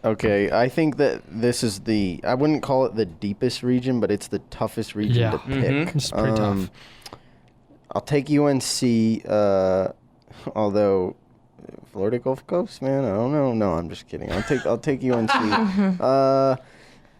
Okay, I think that this is I wouldn't call it the deepest region, but it's the toughest region to pick. It's pretty tough. I'll take UNC, although Florida Gulf Coast, man, I don't know. No, I'm just kidding. I'll take UNC.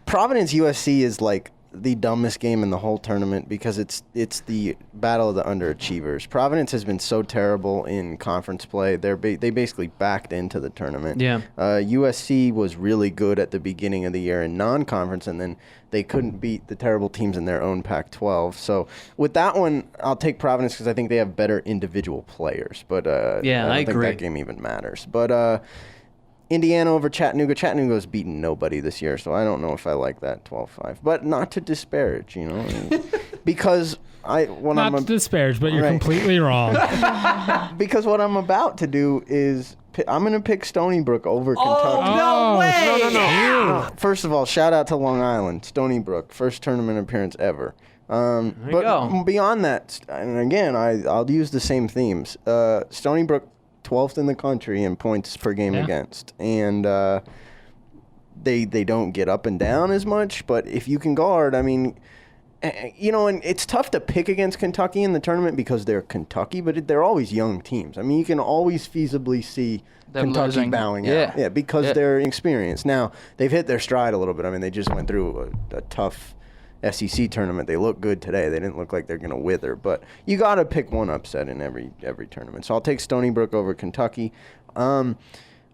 Providence USC is like the dumbest game in the whole tournament because it's the battle of the underachievers. Providence has been so terrible in conference play. They basically backed into the tournament. Yeah. USC was really good at the beginning of the year in non-conference, and then they couldn't beat the terrible teams in their own Pac-12. So with that one, I'll take Providence because I think they have better individual players. But I don't think that game even matters. But Indiana over Chattanooga. Chattanooga's beaten nobody this year, so I don't know if I like that 12-5. But not to disparage, because not to disparage, but you're completely wrong. Because what I'm about to do is I'm going to pick Stony Brook over Kentucky. No way! No. First of all, shout out to Long Island, Stony Brook, first tournament appearance ever. There you go. Beyond that, and again, I'll use the same themes. Stony Brook, 12th in the country in points per game against, and they don't get up and down as much. But if you can guard, I mean, and it's tough to pick against Kentucky in the tournament because they're Kentucky, but they're always young teams. I mean, you can always feasibly see them Kentucky losing. Bowing out, because they're experienced. Now they've hit their stride a little bit. I mean, they just went through a tough SEC tournament. They look good today. They didn't look like they're going to wither, but you got to pick one upset in every tournament. So I'll take Stony Brook over Kentucky.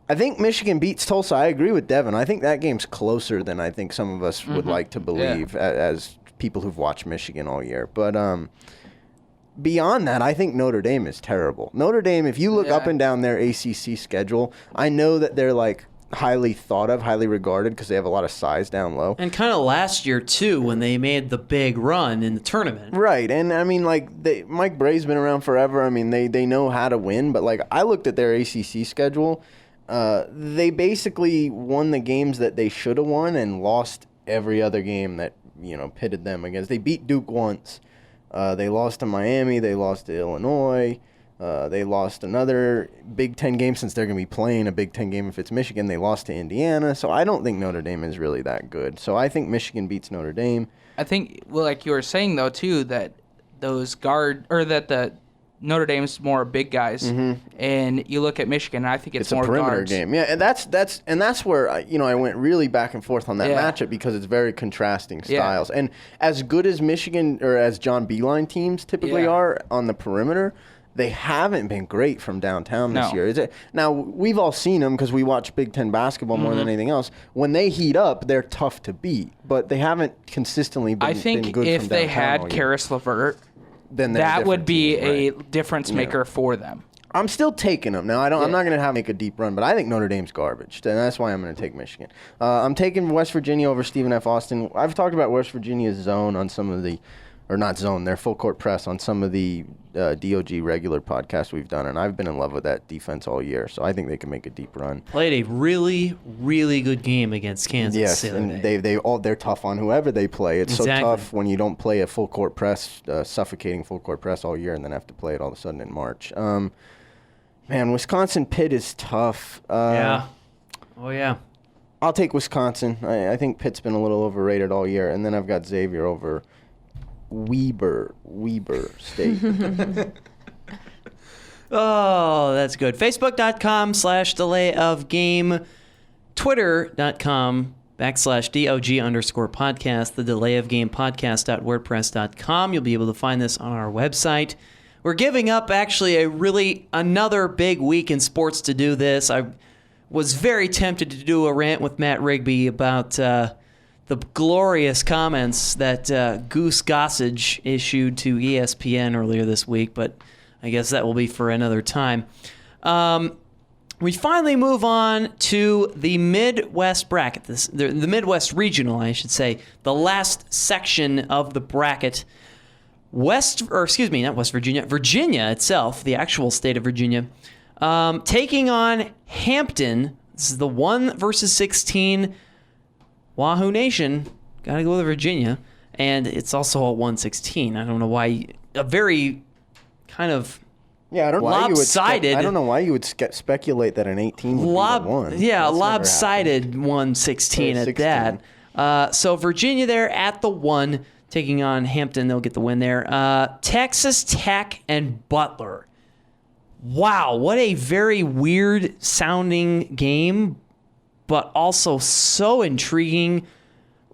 I think Michigan beats Tulsa. I agree with Devon. I think that game's closer than I think some of us would like to believe as people who've watched Michigan all year. But beyond that, I think Notre Dame is terrible. Notre Dame, if you look up and down their ACC schedule, I know that they're like highly thought of, highly regarded because they have a lot of size down low. And kind of last year, too, when they made the big run in the tournament. Right. And, I mean, like, Mike Bray's been around forever. I mean, they know how to win. But, like, I looked at their ACC schedule. They basically won the games that they should have won and lost every other game that, pitted them against. They beat Duke once. They lost to Miami. They lost to Illinois. They lost another Big Ten game since they're going to be playing a Big Ten game if it's Michigan. They lost to Indiana. So I don't think Notre Dame is really that good. So I think Michigan beats Notre Dame. I think, well, like you were saying, though, too, that the Notre Dame's more big guys. And you look at Michigan, and I think it's more a perimeter guards. game. Yeah, and that's where I went really back and forth on that matchup because it's very contrasting styles. And as good as Michigan or as John Beilein teams typically are on the perimeter, they haven't been great from downtown this year. Now, we've all seen them because we watch Big Ten basketball more than anything else. When they heat up, they're tough to beat, but they haven't consistently been good from downtown. I think if they had Karis LeVert, then that would be a difference maker for them. I'm still taking them. Now, I'm not going to make a deep run, but I think Notre Dame's garbage, and that's why I'm going to take Michigan. I'm taking West Virginia over Stephen F. Austin. I've talked about West Virginia's zone on some of the their full court press on some of the DOG regular podcasts we've done, and I've been in love with that defense all year, so I think they can make a deep run. Played a really, really good game against Kansas. Yes, and they're tough on whoever they play. It's so tough when you don't play a full court press, suffocating full court press all year, and then have to play it all of a sudden in March. Man, Wisconsin-Pitt is tough. Oh, yeah. I'll take Wisconsin. I think Pitt's been a little overrated all year, and then I've got Xavier over Weber State. Oh, that's good. Facebook.com/delayofgame. Twitter.com/DOG_podcast. The Delay of Game podcast.wordpress.com. You'll be able to find this on our website. We're giving up actually another big week in sports to do this. I was very tempted to do a rant with Matt Rigby about the glorious comments that Goose Gossage issued to ESPN earlier this week, but I guess that will be for another time. We finally move on to the Midwest bracket, the Midwest regional, I should say, the last section of the bracket. Not West Virginia, Virginia itself, the actual state of Virginia, taking on Hampton. This is the 1 versus 16. Wahoo Nation, gotta go with Virginia, and it's also a 116. I don't know why. A very kind of lopsided. I don't know why you would speculate that an 18 would be a 1. Yeah, lopsided 116 at that. So Virginia there at the 1, taking on Hampton. They'll get the win there. Texas Tech and Butler. Wow, what a very weird sounding game, but also so intriguing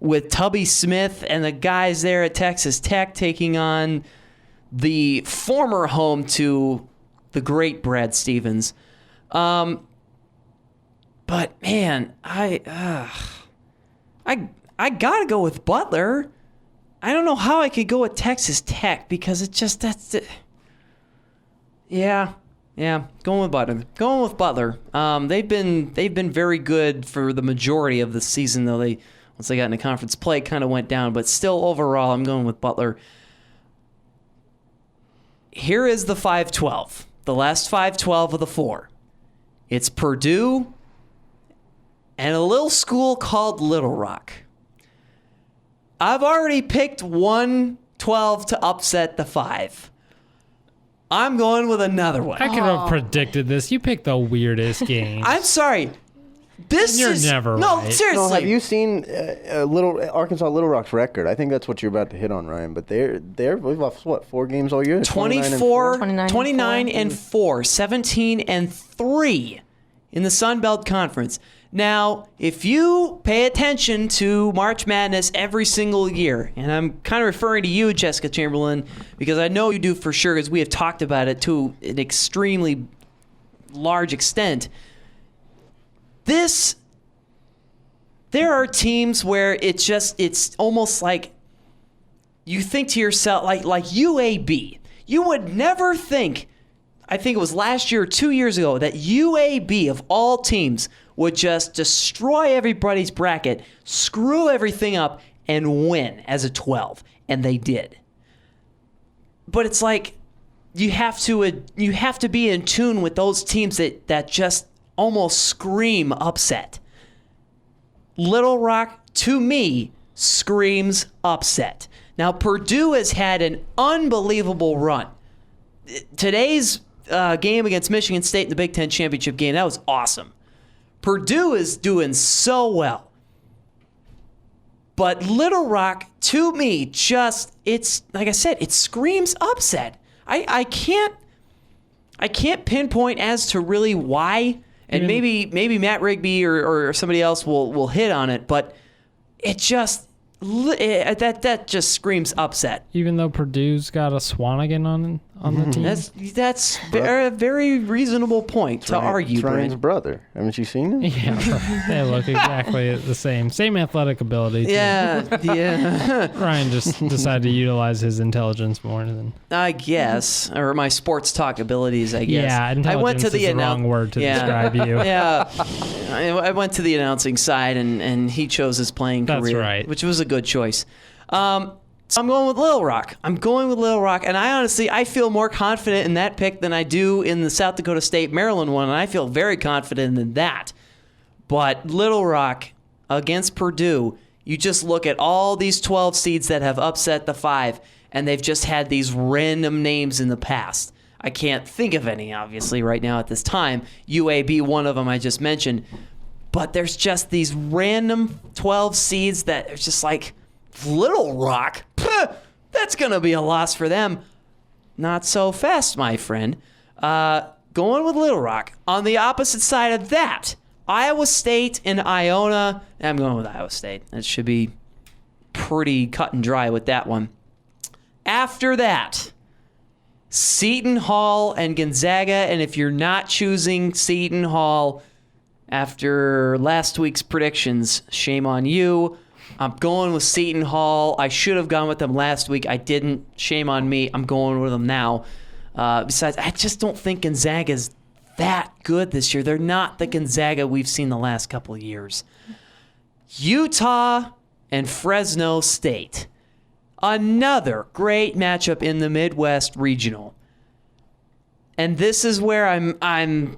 with Tubby Smith and the guys there at Texas Tech taking on the former home to the great Brad Stevens. But man, I gotta go with Butler. I don't know how I could go with Texas Tech because going with Butler. They've been very good for the majority of the season, though once they got into conference play, kind of went down. But still, overall, I'm going with Butler. Here is the 5-12, the last 5-12 of the 4. It's Purdue and a little school called Little Rock. I've already picked 1-12 to upset the 5. I'm going with another one. I could have predicted this. You picked the weirdest game. I'm sorry. You're never right. Seriously. No, have you seen Arkansas Little Rock's record? I think that's what you're about to hit on, Ryan. But we've lost 4 games all year. 29-4, 17-3 in the Sun Belt Conference. Now, if you pay attention to March Madness every single year, and I'm kind of referring to you, Jessica Chamberlain, because I know you do for sure, because we have talked about it to an extremely large extent. There are teams where it's almost like you think to yourself, like UAB. You would never think, I think it was last year or 2 years ago, that UAB of all teams would just destroy everybody's bracket, screw everything up, and win as a 12. And they did. But it's like you have to be in tune with those teams that just almost scream upset. Little Rock, to me, screams upset. Now, Purdue has had an unbelievable run. Today's game against Michigan State in the Big Ten Championship game, that was awesome. Purdue is doing so well. But Little Rock, to me, it's like I said, it screams upset. I can't pinpoint as to really why. And maybe Matt Rigby or somebody else will hit on it, but it just that just screams upset. Even though Purdue's got a Swanigan on the team, that's a very reasonable point to argue. Ryan's Brent. brother. Haven't you seen him? Yeah, they look exactly the same athletic ability. Too. Yeah. Ryan just decided to utilize his intelligence more than I guess, or my sports talk abilities. I guess. Yeah, intelligence I went to the is the wrong word to describe you. Yeah, I went to the announcing side, and he chose his playing career. That's right. Which was a good choice. So I'm going with Little Rock. And I feel more confident in that pick than I do in the South Dakota State Maryland one, and I feel very confident in that. But Little Rock against Purdue, you just look at all these 12 seeds that have upset the 5, and they've just had these random names in the past. I can't think of any, obviously, right now at this time. UAB, one of them I just mentioned. But there's just these random 12 seeds that are just like, Little Rock? That's going to be a loss for them. Not so fast, my friend. Going with Little Rock. On the opposite side of that, Iowa State and Iona. I'm going with Iowa State. That should be pretty cut and dry with that one. After that, Seton Hall and Gonzaga. And if you're not choosing Seton Hall after last week's predictions, shame on you. I'm going with Seton Hall. I should have gone with them last week. I didn't. Shame on me. I'm going with them now. Besides, I just don't think Gonzaga's that good this year. They're not the Gonzaga we've seen the last couple of years. Utah and Fresno State. Another great matchup in the Midwest Regional. And this is where I'm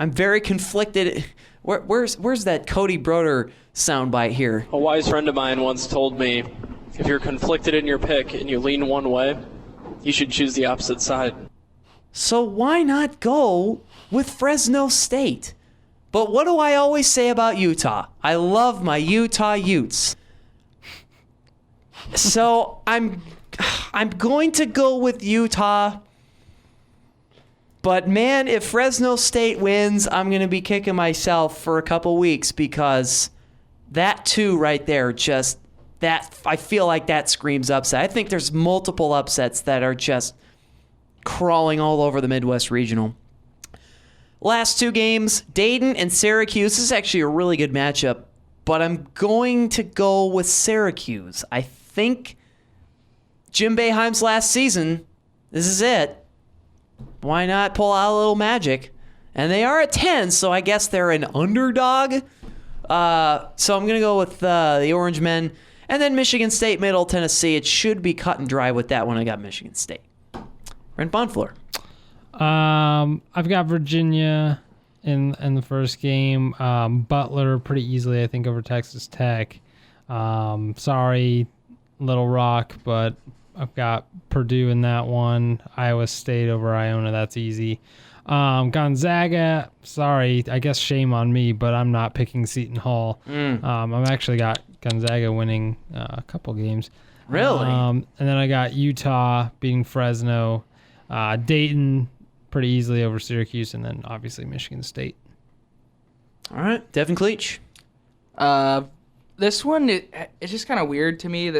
very conflicted. Where's that Cody Broder soundbite here? A wise friend of mine once told me, if you're conflicted in your pick and you lean one way, you should choose the opposite side. So why not go with Fresno State? But what do I always say about Utah? I love my Utah Utes. So I'm going to go with Utah. But man, if Fresno State wins, I'm going to be kicking myself for a couple weeks because that two right there, just that, I feel like that screams upset. I think there's multiple upsets that are just crawling all over the Midwest Regional. Last two games, Dayton and Syracuse. This is actually a really good matchup, but I'm going to go with Syracuse. I think Jim Boeheim's last season, this is it. Why not pull out a little magic? And they are at 10, so I guess they're an underdog. So I'm going to go with the Orange Men. And then Michigan State, Middle Tennessee. It should be cut and dry with that one. I got Michigan State. Brent Bonfleur. I've got Virginia in the first game. Butler pretty easily, I think, over Texas Tech. Sorry, Little Rock, but I've got Purdue in that one. Iowa State over Iona. That's easy. Gonzaga, sorry, I guess shame on me, but I'm not picking Seton Hall. I've actually got Gonzaga winning a couple games. Really? And then I got Utah beating Fresno. Dayton pretty easily over Syracuse, and then obviously Michigan State. All right, Devon Kleich. This one, it's just kind of weird to me,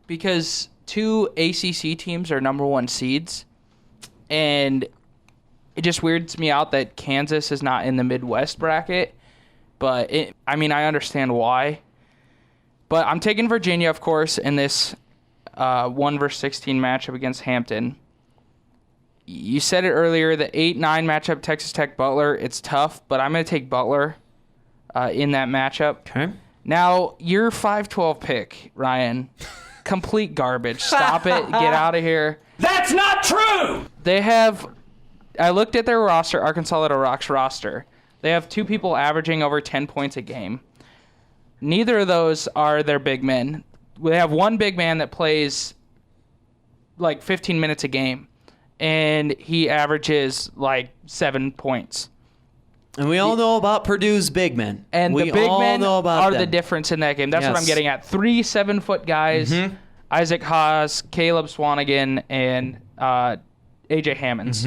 because two ACC teams are number one seeds, and it just weirds me out that Kansas is not in the Midwest bracket. but I understand why. But I'm taking Virginia, of course, in this 1 versus 16 matchup against Hampton. You said it earlier, the 8-9 matchup, Texas Tech Butler. It's tough, but I'm going to take Butler in that matchup. Okay. Now, your 5-12 pick, Ryan, complete garbage. Stop it. Get out of here. That's not true! I looked at their roster, Arkansas Little Rock's roster. They have 2 people averaging over 10 points a game. Neither of those are their big men. They have 1 big man that plays like 15 minutes a game, and he averages like 7 points. And we all know about Purdue's big men. And we the big all men know about are them. the difference in that game. That's what I'm Yes. getting at. 3 7-foot guys, Isaac Haas, Caleb Swanigan, and AJ Hammonds.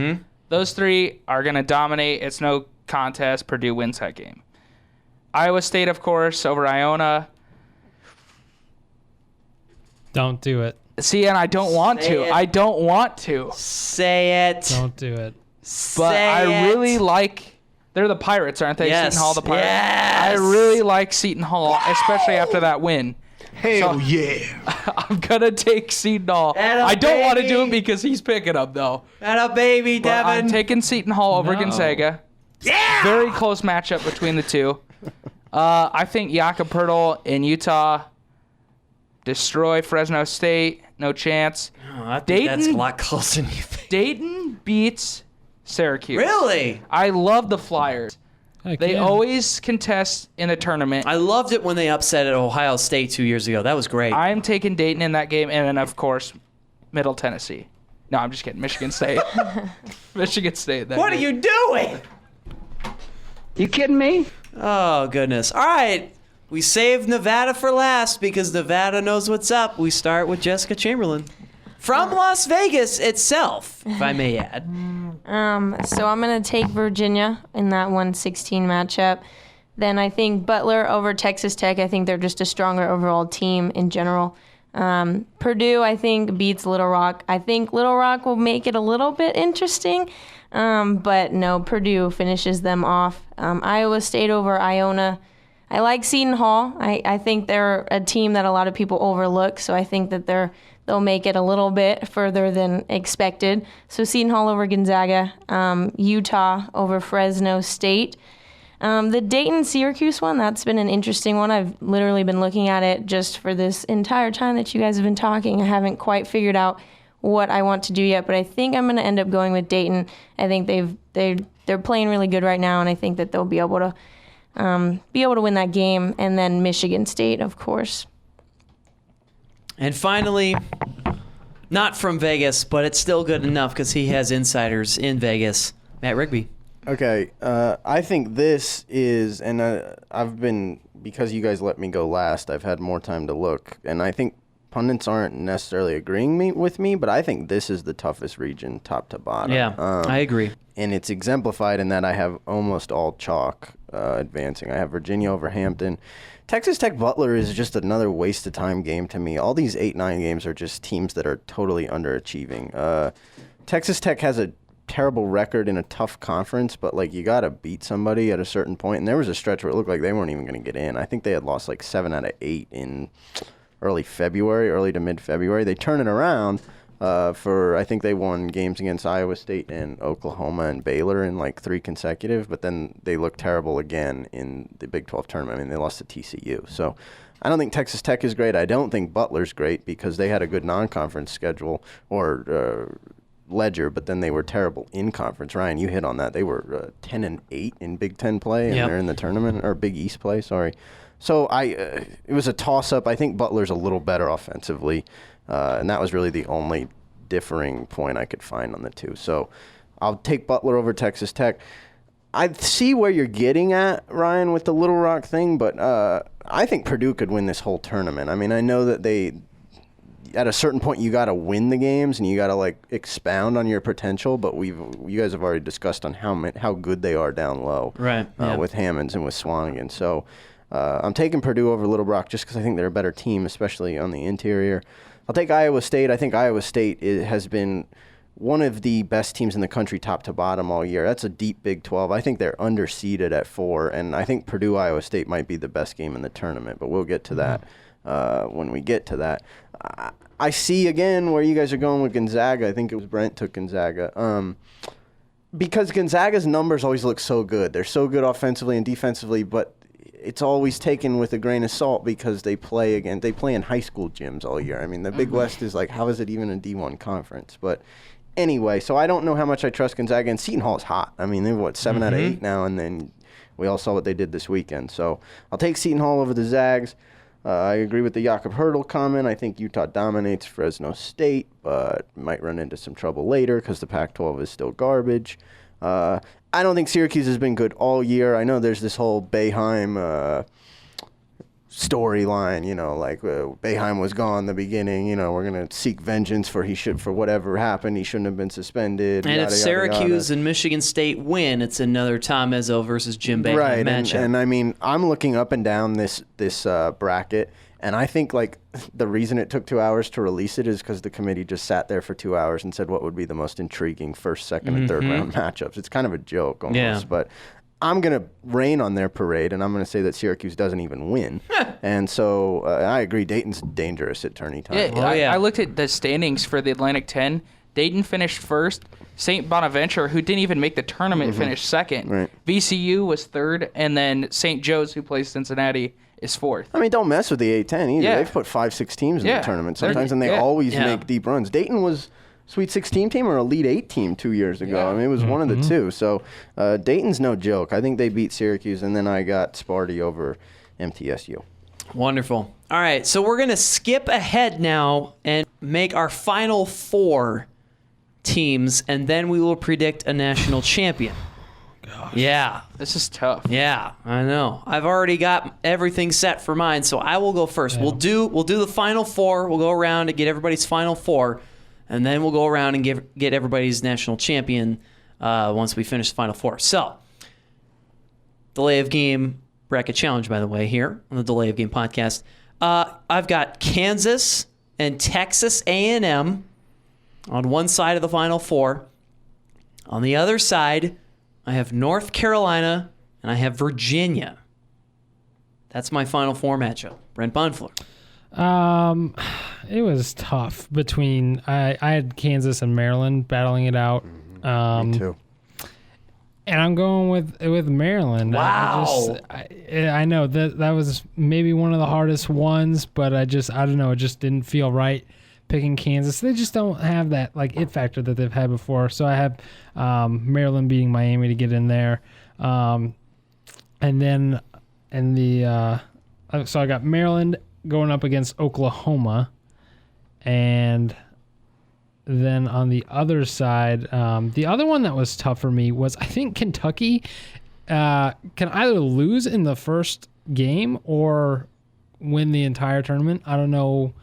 Those 3 are going to dominate. It's no contest. Purdue wins that game. Iowa State, of course, over Iona. Don't do it. See, and I don't want to. I don't want to. Say it. Don't do it. But I really like... They're the Pirates, aren't they? Yes. Seton Hall, the Pirates. Yes. I really like Seton Hall, especially after that win. Hell yeah. I'm going to take Seton Hall. I don't want to do him because he's picking up, though. And a baby, But Devon. I'm taking Seton Hall over Gonzaga. Yeah! Very close matchup between the 2. I think Jakob Poeltl in Utah destroy Fresno State. No chance. Oh, I think that's a lot closer than you think. Dayton beats Syracuse. Really? I love the Flyers. They always contest in a tournament. I loved it when they upset at Ohio State 2 years ago. That was great. I'm taking Dayton in that game, and then, of course, Middle Tennessee. No, I'm just kidding. Michigan State. Michigan State. What are you doing? You kidding me? Oh, goodness. All right. We saved Nevada for last because Nevada knows what's up. We start with Jessica Chamberlain. From Las Vegas itself, if I may add. So I'm going to take Virginia in that 1-16 matchup. Then I think Butler over Texas Tech. I think they're just a stronger overall team in general. Purdue, I think, beats Little Rock. I think Little Rock will make it a little bit interesting. But no, Purdue finishes them off. Iowa State over Iona. I like Seton Hall. I think they're a team that a lot of people overlook, so I think that they'll make it a little bit further than expected. So Seton Hall over Gonzaga, Utah over Fresno State. The Dayton-Syracuse one, that's been an interesting one. I've literally been looking at it just for this entire time that you guys have been talking. I haven't quite figured out what I want to do yet, but I think I'm going to end up going with Dayton. I think they're playing really good right now, and I think that they'll be able to win that game. And then Michigan State, of course. And finally, not from Vegas, but it's still good enough because he has insiders in Vegas. Matt Rigby. Okay, I think this is, and I've been, because you guys let me go last, I've had more time to look, and I think pundits aren't necessarily agreeing with me, but I think this is the toughest region, top to bottom. Yeah, I agree. And it's exemplified in that I have almost all chalk advancing. I have Virginia over Hampton. Texas Tech Butler is just another waste of time game to me. All these 8-9 games are just teams that are totally underachieving. Texas Tech has a terrible record in a tough conference, but like you got to beat somebody at a certain point. And there was a stretch where it looked like they weren't even going to get in. I think they had lost like 7 out of 8 in early to mid-February. They turn it around I think they won games against Iowa State and Oklahoma and Baylor in like 3 consecutive, but then they looked terrible again in the Big 12 tournament. I mean, they lost to TCU. So I don't think Texas Tech is great. I don't think Butler's great because they had a good non-conference schedule or ledger, but then they were terrible in conference. Ryan, you hit on that. They were 10-8 in Big Ten play, and they're in the tournament, or Big East play, sorry. So it was a toss-up. I think Butler's a little better offensively, and that was really the only differing point I could find on the two. So I'll take Butler over Texas Tech. I see where you're getting at, Ryan, with the Little Rock thing, but I think Purdue could win this whole tournament. I mean, I know that at a certain point you got to win the games and you got to like expound on your potential, but you guys have already discussed on how good they are down low, right? With Hammonds and with Swanigan. So I'm taking Purdue over Little Rock just because I think they're a better team, especially on the interior. I'll take Iowa State. I think Iowa State has been one of the best teams in the country top to bottom all year. That's a deep Big 12. I think they're underseeded at 4, and I think Purdue-Iowa State might be the best game in the tournament, but we'll get to that when we get to that. I see, again, where you guys are going with Gonzaga. I think it was Brent took Gonzaga. Because Gonzaga's numbers always look so good. They're so good offensively and defensively, but it's always taken with a grain of salt because they play in high school gyms all year. I mean, the Big West is like, how is it even a D1 conference? But anyway, so I don't know how much I trust Gonzaga, and Seton Hall is hot. I mean, they're 7 out of 8 now, and then we all saw what they did this weekend. So I'll take Seton Hall over the Zags. I agree with the Jakob Hurdle comment. I think Utah dominates Fresno State, but might run into some trouble later because the Pac-12 is still garbage. I don't think Syracuse has been good all year. I know there's this whole Boeheim storyline, like Boeheim was gone in the beginning. We're gonna seek vengeance for whatever happened. He shouldn't have been suspended. And yada, if yada, Syracuse yada. and Michigan State win, it's another Tom Izzo versus Jim Boeheim matchup. And I mean, I'm looking up and down this bracket, and I think the reason it took 2 hours to release it is because the committee just sat there for 2 hours and said what would be the most intriguing first, second, and third round matchups. It's kind of a joke almost, but I'm going to rain on their parade, and I'm going to say that Syracuse doesn't even win. And so I agree. Dayton's dangerous at tourney time. I looked at the standings for the Atlantic 10. Dayton finished first. St. Bonaventure, who didn't even make the tournament, finished second. Right. VCU was third, and then St. Joe's, who plays Cincinnati, is fourth. I mean, don't mess with the A-10 either. Yeah. They've put 5-6 teams in the tournament sometimes, and they Yeah. always make deep runs. Dayton was Sweet 16 team or Elite 8 team 2 years ago. Yeah. I mean, it was one of the two. So Dayton's no joke. I think they beat Syracuse, and then I got Sparty over MTSU. Wonderful. All right, so we're going to skip ahead now and make our final 4 teams, and then we will predict a national champion. Gosh. Yeah. This is tough. Yeah, I know. I've already got everything set for mine, so I will go first. Yeah. We'll do the final 4. We'll go around and get everybody's final 4, and then we'll go around and get everybody's national champion once we finish the final 4. So, delay of game bracket challenge, by the way, here on the Delay of Game podcast. I've got Kansas and Texas A&M on one side of the final 4. On the other side, I have North Carolina and I have Virginia. That's my final 4 matchup. Brent Bonfler. It was tough between I had Kansas and Maryland battling it out. Me too. And I'm going with Maryland. Wow. I know that was maybe one of the hardest ones, but I don't know. It just didn't feel right picking Kansas. They just don't have that it factor that they've had before. So I have Maryland beating Miami to get in there. And then so I got Maryland going up against Oklahoma. And then on the other side, the other one that was tough for me was I think Kentucky can either lose in the first game or win the entire tournament. I don't know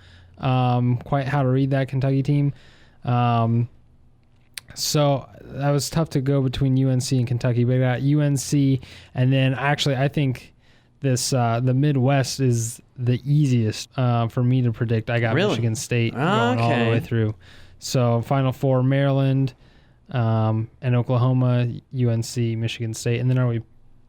quite how to read that Kentucky team. So that was tough to go between UNC and Kentucky, but I got UNC, and then actually I think this the Midwest is the easiest for me to predict. I got Michigan State going all the way through. So Final 4, Maryland and Oklahoma, UNC, Michigan State. And then are we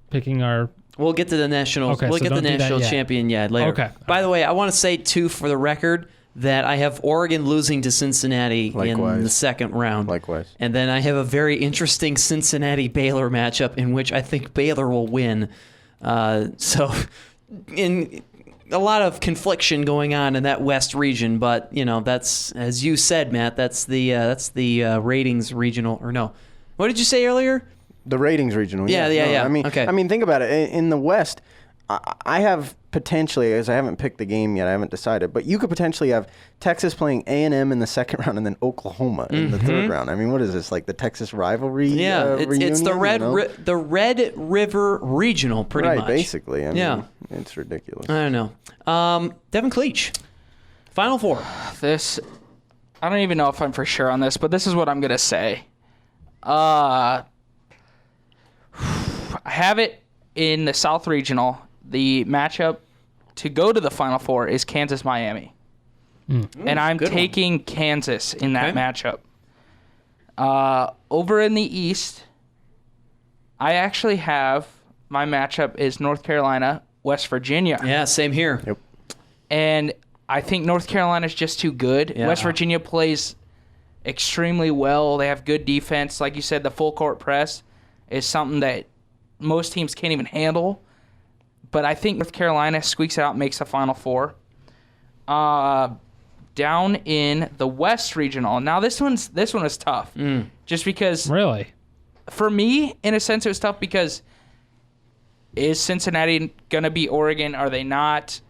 picking our... We'll get to the national. Okay, we'll so get the don't do that national yet. champion later. Okay. By the way, I want to say too, for the record, that I have Oregon losing to Cincinnati in the second round. Likewise. And then I have a very interesting Cincinnati-Baylor matchup in which I think Baylor will win. So, in a lot of confliction going on in that West region, but that's, as you said, Matt. That's the ratings regional, or no? What did you say earlier? The ratings regional. Yeah. I mean, think about it. In the West, I have potentially, as I haven't picked the game yet, I haven't decided, but you could potentially have Texas playing A&M in the second round and then Oklahoma in the third round. I mean, what is this, like the Texas rivalry? Yeah, reunion, it's the Red River Regional, pretty much. Right, basically. I mean, it's ridiculous. I don't know. Devon Kleich, Final 4. I don't even know if I'm for sure on this, but this is what I'm gonna say. I have it in the South Regional. The matchup to go to the Final 4 is Kansas-Miami. And I'm taking Kansas in that matchup. Over in the East, I actually have my matchup is North Carolina, West Virginia. Yeah, same here. Yep. And I think North Carolina is just too good. Yeah. West Virginia plays extremely well. They have good defense. Like you said, the full court press is something that most teams can't even handle. But I think North Carolina squeaks it out, makes the Final Four. Down in the West Regional. Now this one was tough. Just because Really? for me, in a sense, it was tough because is Cincinnati gonna beat Oregon? Are they not?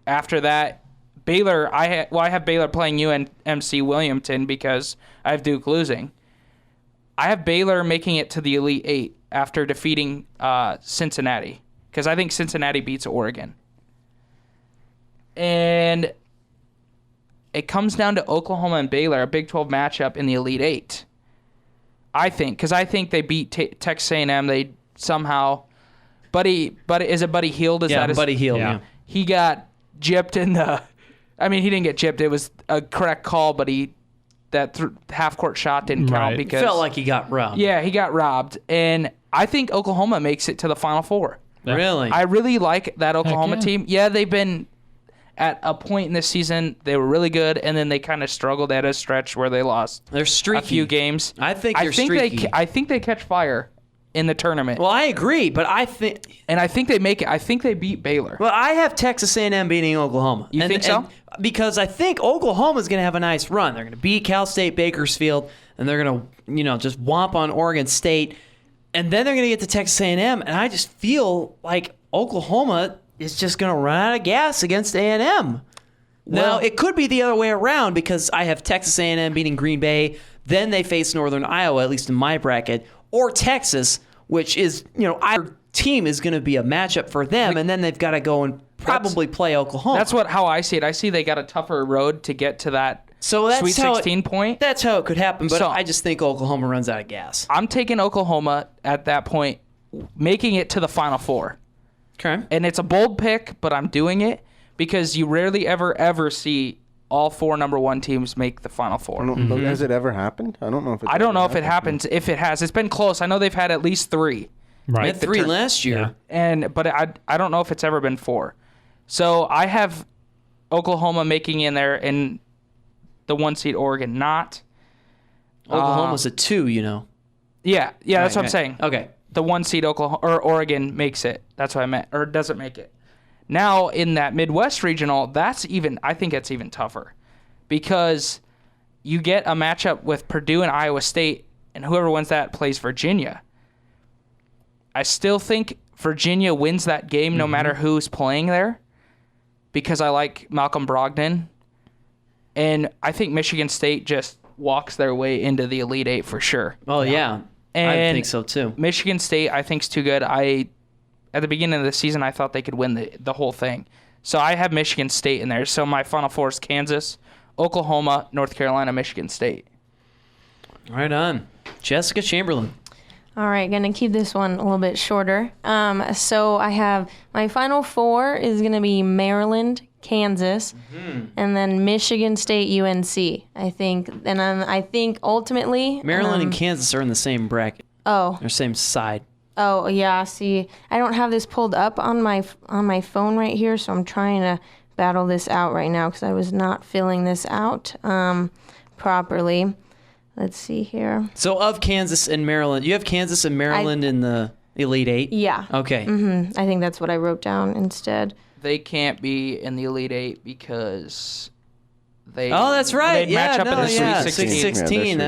After that, Baylor. I have Baylor playing UNMC Williamson because I have Duke losing. I have Baylor making it to the Elite Eight after defeating Cincinnati because I think Cincinnati beats Oregon. And it comes down to Oklahoma and Baylor, a Big 12 matchup in the Elite Eight. I think, because I think they beat Texas A&M. They somehow, Buddy, is it Buddy Hield? Buddy Hield. Yeah. He got gypped in the. I mean, he didn't get gypped. It was a correct call, but that half court shot didn't count because felt like he got robbed. Yeah, he got robbed, and I think Oklahoma makes it to the Final Four. Yeah. Really? I really like that Oklahoma yeah. team. Yeah, they've been at a point in this season they were really good, and then they kind of struggled at a stretch where they lost. They're streaky. A few games. I think they're streaky. I think they catch fire in the tournament. Well, I agree, but I think they make it. I think they beat Baylor. Well, I have Texas A&M beating Oklahoma. You think so? Because I think Oklahoma's going to have a nice run. They're going to beat Cal State Bakersfield, and they're going to, just whomp on Oregon State, and then they're going to get to Texas A&M, and I just feel like Oklahoma is just going to run out of gas against A&M. Now, it could be the other way around because I have Texas A&M beating Green Bay, then they face Northern Iowa, at least in my bracket, or Texas, which is, either team is going to be a matchup for them, and then they've got to go and probably play Oklahoma. That's how I see it. I see they got a tougher road to get to that Sweet 16 point. That's how it could happen, but I just think Oklahoma runs out of gas. I'm taking Oklahoma at that point, making it to the Final Four. Okay. And it's a bold pick, but I'm doing it because you rarely ever see all four number one teams make the Final Four. Has it ever happened? I don't know if it happens. If it has, it's been close. I know they've had at least three. Right. They had three last year. Yeah. But I don't know if it's ever been four. So I have Oklahoma making in there and the 1 seed Oregon not. Oklahoma's a 2, Yeah, that's what I'm saying. Okay. The 1 seed Oklahoma or Oregon makes it. That's what I meant. Or doesn't make it. Now in that Midwest regional, I think it's even tougher because you get a matchup with Purdue and Iowa State, and whoever wins that plays Virginia. I still think Virginia wins that game no matter who's playing there because I like Malcolm Brogdon. And I think Michigan State just walks their way into the Elite Eight for sure. Oh, yeah. And I think so, too. Michigan State, I think, is too good. At the beginning of the season, I thought they could win the whole thing. So I have Michigan State in there. So my Final Four is Kansas, Oklahoma, North Carolina, Michigan State. Right on. Jessica Chamberlain. All right, going to keep this one a little bit shorter. So I have my Final Four is going to be Maryland, Kansas, and then Michigan State, UNC. I think, and I think ultimately Maryland and Kansas are in the same bracket. Oh, they're same side. Oh yeah. See, I don't have this pulled up on my phone right here, so I'm trying to battle this out right now because I was not filling this out properly. Let's see here. So of Kansas and Maryland, you have Kansas and Maryland in the Elite Eight? Yeah. Okay. I think that's what I wrote down instead. They can't be in the Elite Eight because they. Oh, that's right. Match up in the Sweet 16. Sweet 16.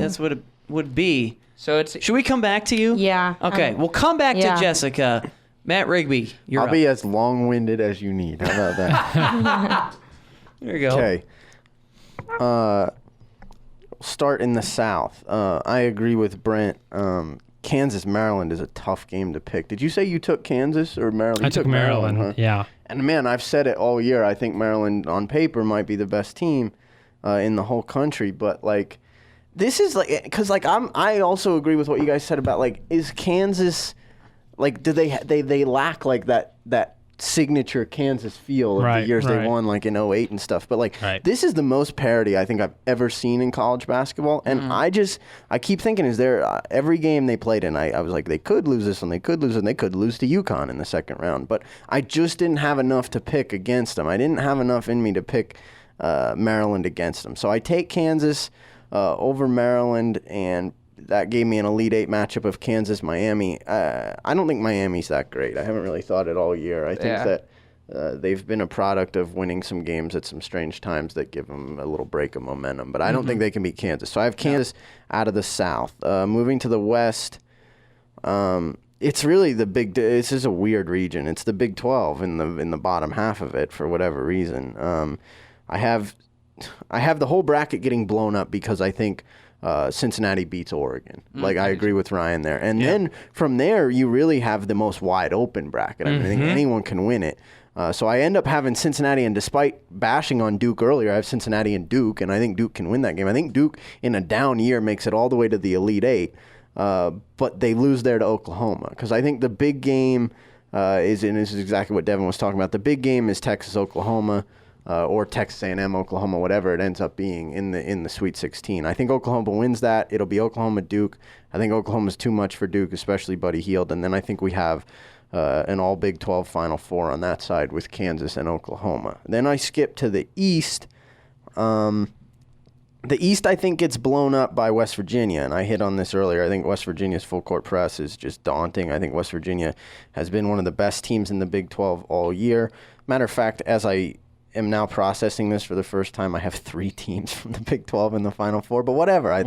That's what it would be. So it's. Should we come back to you? Yeah. Okay. We'll come back to Jessica. Matt Rigby, I'll be as long-winded as you need. How about that? There you go. Okay. Start in the South. I agree with Brent. Kansas, Maryland is a tough game to pick. Did you say you took Kansas or Maryland? I took Maryland, huh? Yeah. And man, I've said it all year. I think Maryland on paper might be the best team in the whole country. But this is because I also agree with what you guys said about is Kansas, do they lack that signature Kansas feel of the years they won, like in 08 and stuff. But this is the most parity I think I've ever seen in college basketball. And I keep thinking, is there every game they played in, I was like, they could lose this one, they could lose it, and they could lose to UConn in the second round. But I just didn't have enough to pick against them. I didn't have enough in me to pick Maryland against them. So I take Kansas over Maryland, and that gave me an Elite Eight matchup of Kansas-Miami. I don't think Miami's that great. I haven't really thought it all year. I think that they've been a product of winning some games at some strange times that give them a little break of momentum. But I don't think they can beat Kansas. So I have Kansas out of the South. Moving to the West, it's really the this is a weird region. It's the Big 12 in the bottom half of it for whatever reason. I have the whole bracket getting blown up because I think Cincinnati beats Oregon. Like, I agree with Ryan there. And then from there, you really have the most wide open bracket. I mean, I think anyone can win it. So I end up having Cincinnati, and despite bashing on Duke earlier, I have Cincinnati and Duke, and I think Duke can win that game. I think Duke, in a down year, makes it all the way to the Elite Eight, but they lose there to Oklahoma. Because I think the big game and this is exactly what Devon was talking about, the big game is Texas-Oklahoma. Or Texas A&M, Oklahoma, whatever it ends up being in the Sweet 16. I think Oklahoma wins that. It'll be Oklahoma-Duke. I think Oklahoma's too much for Duke, especially Buddy Hield. And then I think we have an all Big 12 Final Four on that side with Kansas and Oklahoma. Then I skip to the East. The East, I think, gets blown up by West Virginia, and I hit on this earlier. I think West Virginia's full-court press is just daunting. I think West Virginia has been one of the best teams in the Big 12 all year. Matter of fact, as I am now processing this for the first time, I have 3 teams from the Big 12 in the Final Four, but whatever. I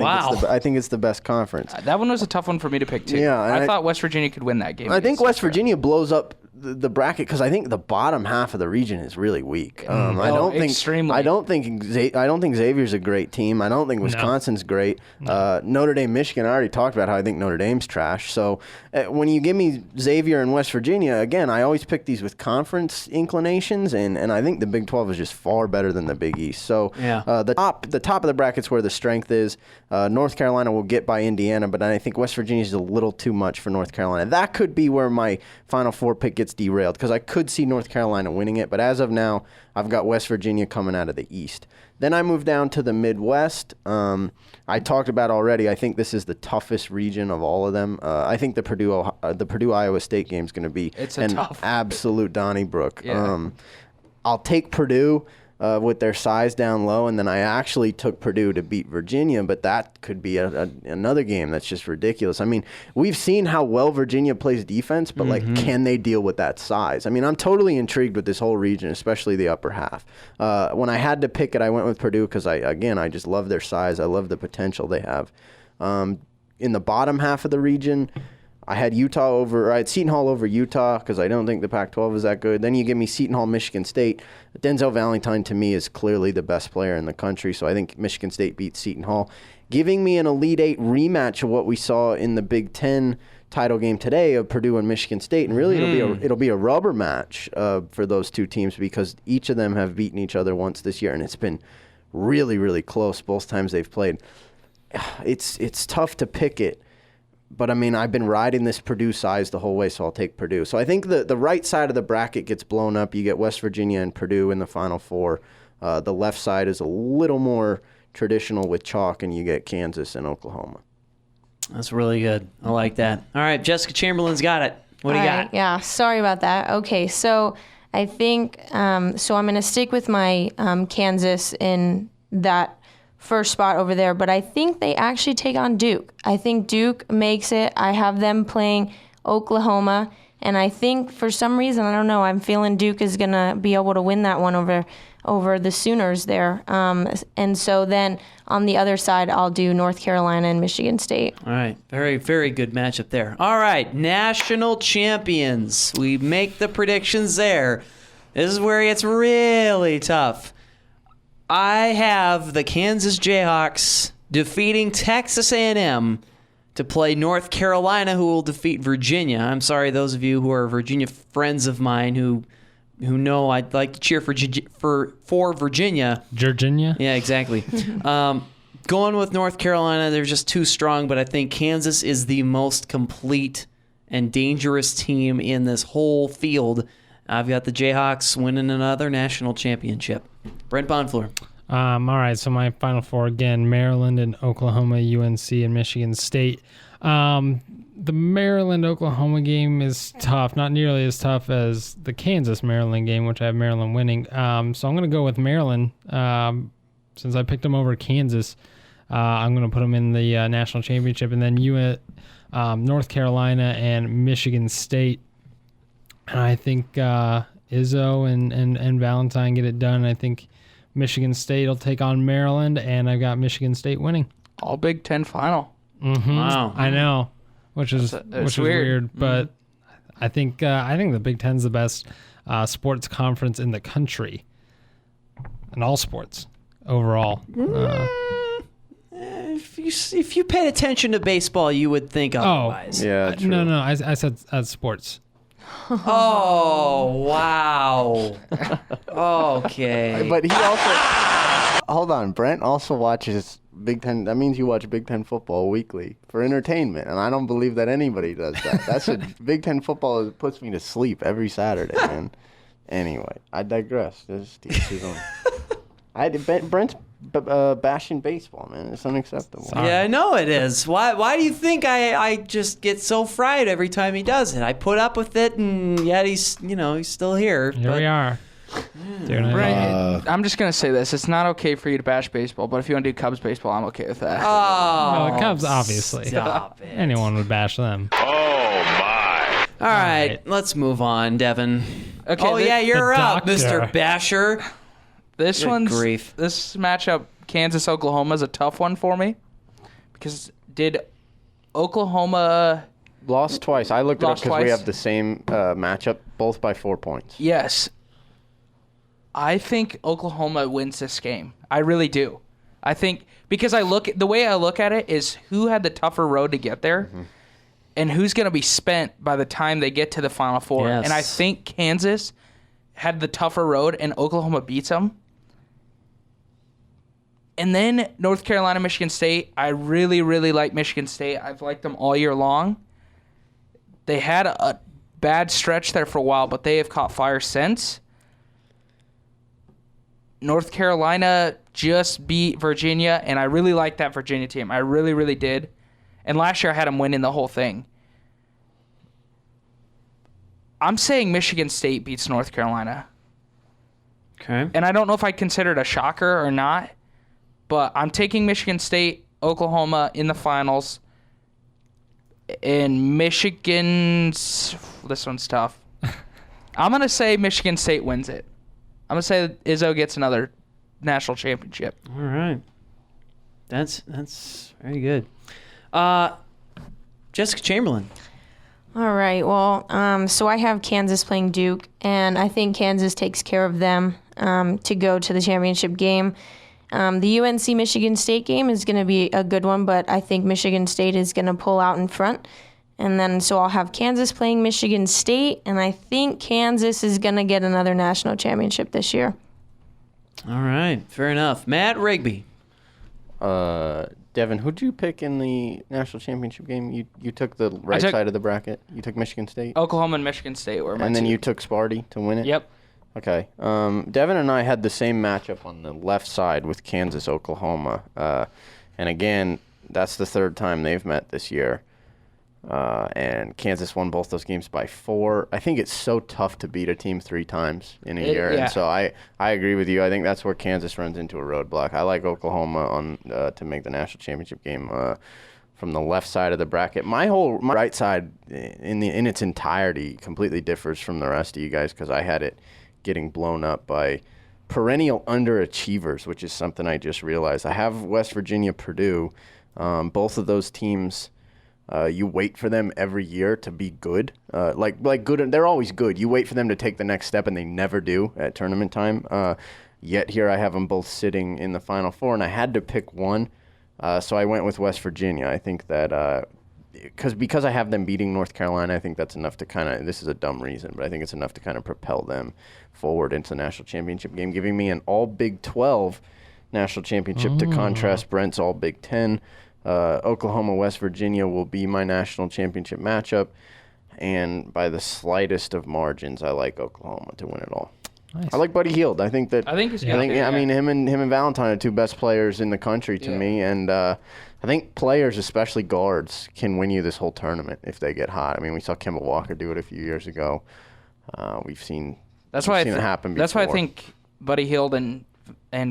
think it's the best conference. That one was a tough one for me to pick, too. Yeah, I thought West Virginia could win that game. I think West Virginia blows up the bracket because I think the bottom half of the region is really weak. I don't think Xavier's a great team. I don't think Wisconsin's great. Notre Dame, Michigan, I already talked about how I think Notre Dame's trash. So when you give me Xavier and West Virginia, again, I always pick these with conference inclinations, and I think the Big 12 is just far better than the Big East. So the top of the bracket's where the strength is. North Carolina will get by Indiana, but I think West Virginia is a little too much for North Carolina. That could be where my Final Four pick gets derailed because I could see North Carolina winning it, but as of now, I've got West Virginia coming out of the East. Then I move down to the Midwest. I talked about already, I think this is the toughest region of all of them. I think the Purdue-Iowa State game is going to be an absolute Donnybrook. Yeah. I'll take Purdue with their size down low, and then I actually took Purdue to beat Virginia, but that could be another game that's just ridiculous. I mean, we've seen how well Virginia plays defense, but can they deal with that size? I mean, I'm totally intrigued with this whole region, especially the upper half. When I had to pick it, I went with Purdue because I just love their size. I love the potential they have. In the bottom half of the region, I had Seton Hall over Utah because I don't think the Pac-12 is that good. Then you give me Seton Hall, Michigan State. Denzel Valentine, to me, is clearly the best player in the country, so I think Michigan State beats Seton Hall. Giving me an Elite Eight rematch of what we saw in the Big Ten title game today of Purdue and Michigan State, and really it'll be a rubber match for those two teams because each of them have beaten each other once this year, and it's been really, really close both times they've played. It's tough to pick it. But, I mean, I've been riding this Purdue size the whole way, so I'll take Purdue. So I think the right side of the bracket gets blown up. You get West Virginia and Purdue in the Final Four. The left side is a little more traditional with chalk, and you get Kansas and Oklahoma. That's really good. I like that. All right, Jessica Chamberlain's got it. What do you got? Yeah, sorry about that. Okay, so I think I'm going to stick with my Kansas in that first spot over there, but I think they actually take on Duke. I think Duke makes it. I have them playing Oklahoma, and I think for some reason, I don't know, I'm feeling Duke is going to be able to win that one over the Sooners there. And so then on the other side, I'll do North Carolina and Michigan State. All right. Very, very good matchup there. All right. National champions. We make the predictions there. This is where it gets really tough. I have the Kansas Jayhawks defeating Texas A&M to play North Carolina, who will defeat Virginia. I'm sorry, those of you who are Virginia friends of mine who know I'd like to cheer for Virginia. Virginia? Yeah, exactly. Going with North Carolina, they're just too strong, but I think Kansas is the most complete and dangerous team in this whole field. I've got the Jayhawks winning another national championship. Brent Bonfleur. All right, so my Final Four again: Maryland and Oklahoma, UNC and Michigan State. The Maryland-Oklahoma game is tough, not nearly as tough as the Kansas-Maryland game, which I have Maryland winning. So I'm going to go with Maryland. Since I picked them over Kansas, I'm going to put them in the national championship. And then North Carolina and Michigan State. And I think Izzo and Valentine get it done. I think Michigan State will take on Maryland, and I've got Michigan State winning. All Big Ten final. Mm-hmm. Wow. I know, which is weird, but I think the Big Ten's the best sports conference in the country, in all sports overall. If you paid attention to baseball, you would think otherwise. Yeah, true. No, I said sports. Oh, wow. Okay. But he also... Hold on. Brent also watches Big Ten. That means you watch Big Ten football weekly for entertainment, and I don't believe that anybody does that. Big Ten football puts me to sleep every Saturday, man. Anyway, I digress. Brent's bashing baseball, man. It's unacceptable. Yeah, I know it is. Why do you think I just get so fried every time he does it? I put up with it, and yet he's still here. Here we are. Brent, I'm just going to say this. It's not okay for you to bash baseball, but if you want to do Cubs baseball, I'm okay with that. Well, the Cubs, obviously. Stop it. Anyone would bash them. Oh, my. All right, let's move on, Devin. Okay, you're up, doctor. Mr. Basher. This grief. This matchup, Kansas-Oklahoma, is a tough one for me. Because did Oklahoma... Lost twice. I looked it up because we twice? have the same matchup, both by 4 points. Yes. I think Oklahoma wins this game. I really do. I think because the way I look at it is who had the tougher road to get there, and who's going to be spent by the time they get to the Final Four. Yes. And I think Kansas had the tougher road, and Oklahoma beats them. And then North Carolina, Michigan State. I really, really like Michigan State. I've liked them all year long. They had a bad stretch there for a while, but they have caught fire since. North Carolina just beat Virginia, and I really like that Virginia team. I really, really did. And last year I had them winning the whole thing. I'm saying Michigan State beats North Carolina. Okay. And I don't know if I consider it a shocker or not, but I'm taking Michigan State, Oklahoma in the finals. And Michigan's... This one's tough. I'm going to say Michigan State wins it. I'm going to say Izzo gets another national championship. All right. That's very good. Jessica Chamberlain. All right. Well, so I have Kansas playing Duke, and I think Kansas takes care of them to go to the championship game. The UNC-Michigan State game is going to be a good one, but I think Michigan State is going to pull out in front. And then so I'll have Kansas playing Michigan State, and I think Kansas is going to get another national championship this year. All right. Fair enough. Matt Rigby. Devin, who'd you pick in the national championship game? You took the right side of the bracket. You took Michigan State. Oklahoma and Michigan State were my And then two. you took Sparty to win it? Yep. Okay. Devin and I had the same matchup on the left side with Kansas, Oklahoma. And again, that's the third time they've met this year. And Kansas won both those games by 4. I think it's so tough to beat a team 3 times in a year. Yeah. And so I agree with you. I think that's where Kansas runs into a roadblock. I like Oklahoma to make the national championship game from the left side of the bracket. My right side in its entirety completely differs from the rest of you guys because I had it getting blown up by perennial underachievers, which is something I just realized. I have West Virginia, Purdue. Both of those teams... you wait for them every year to be good. Like good, they're always good. You wait for them to take the next step, and they never do at tournament time. Yet here I have them both sitting in the Final Four, and I had to pick one. So I went with West Virginia. I think that because I have them beating North Carolina, I think that's enough to kind of, this is a dumb reason, but I think it's enough to kind of propel them forward into the national championship game, giving me an all Big 12 national championship to contrast Brent's all Big 10. Oklahoma, West Virginia will be my national championship matchup. and by the slightest of margins, I like Oklahoma to win it all. Nice. I like Buddy Hield. I think he's good. I mean, him and Valentine are two best players in the country to me, and I think players, especially guards, can win you this whole tournament if they get hot. I mean, we saw Kemba Walker do it a few years ago. We've seen it happen before. That's why I think Buddy Hield and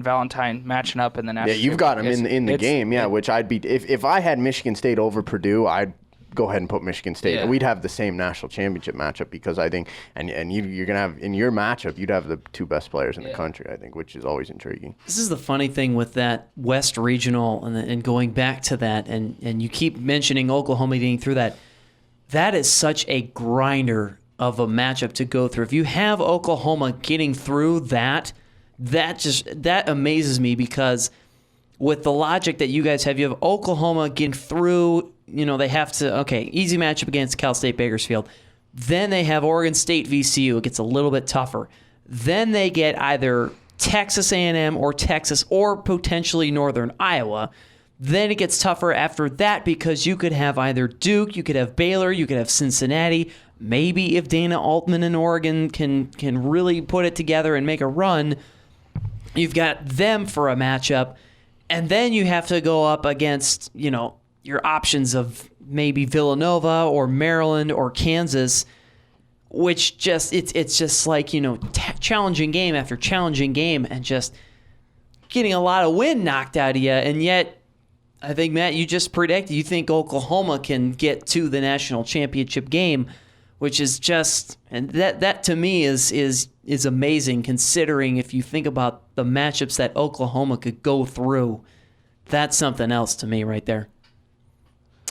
Valentine matching up in the national. Yeah, you've got him in the game. Yeah, which I'd be if I had Michigan State over Purdue, I'd go ahead and put Michigan State. Yeah. We'd have the same national championship matchup because I think, and you're gonna have in your matchup, you'd have the two best players in the country. I think, which is always intriguing. This is the funny thing with that West Regional and going back to that, and you keep mentioning Oklahoma getting through that. That is such a grinder of a matchup to go through. If you have Oklahoma getting through that amazes me because with the logic that you guys have, you have Oklahoma getting through. They have to, easy matchup against Cal State Bakersfield. Then they have Oregon State VCU. It gets a little bit tougher. Then they get either Texas A&M or Texas or potentially Northern Iowa. Then it gets tougher after that because you could have either Duke, you could have Baylor, you could have Cincinnati. Maybe if Dana Altman in Oregon can really put it together and make a run, you've got them for a matchup. And then you have to go up against, your options of maybe Villanova or Maryland or Kansas, which it's just like, challenging game after challenging game and just getting a lot of wind knocked out of you. And yet, I think, Matt, you just predicted you think Oklahoma can get to the national championship game, which is just, and that to me is amazing considering if you think about the matchups that Oklahoma could go through. That's something else to me right there.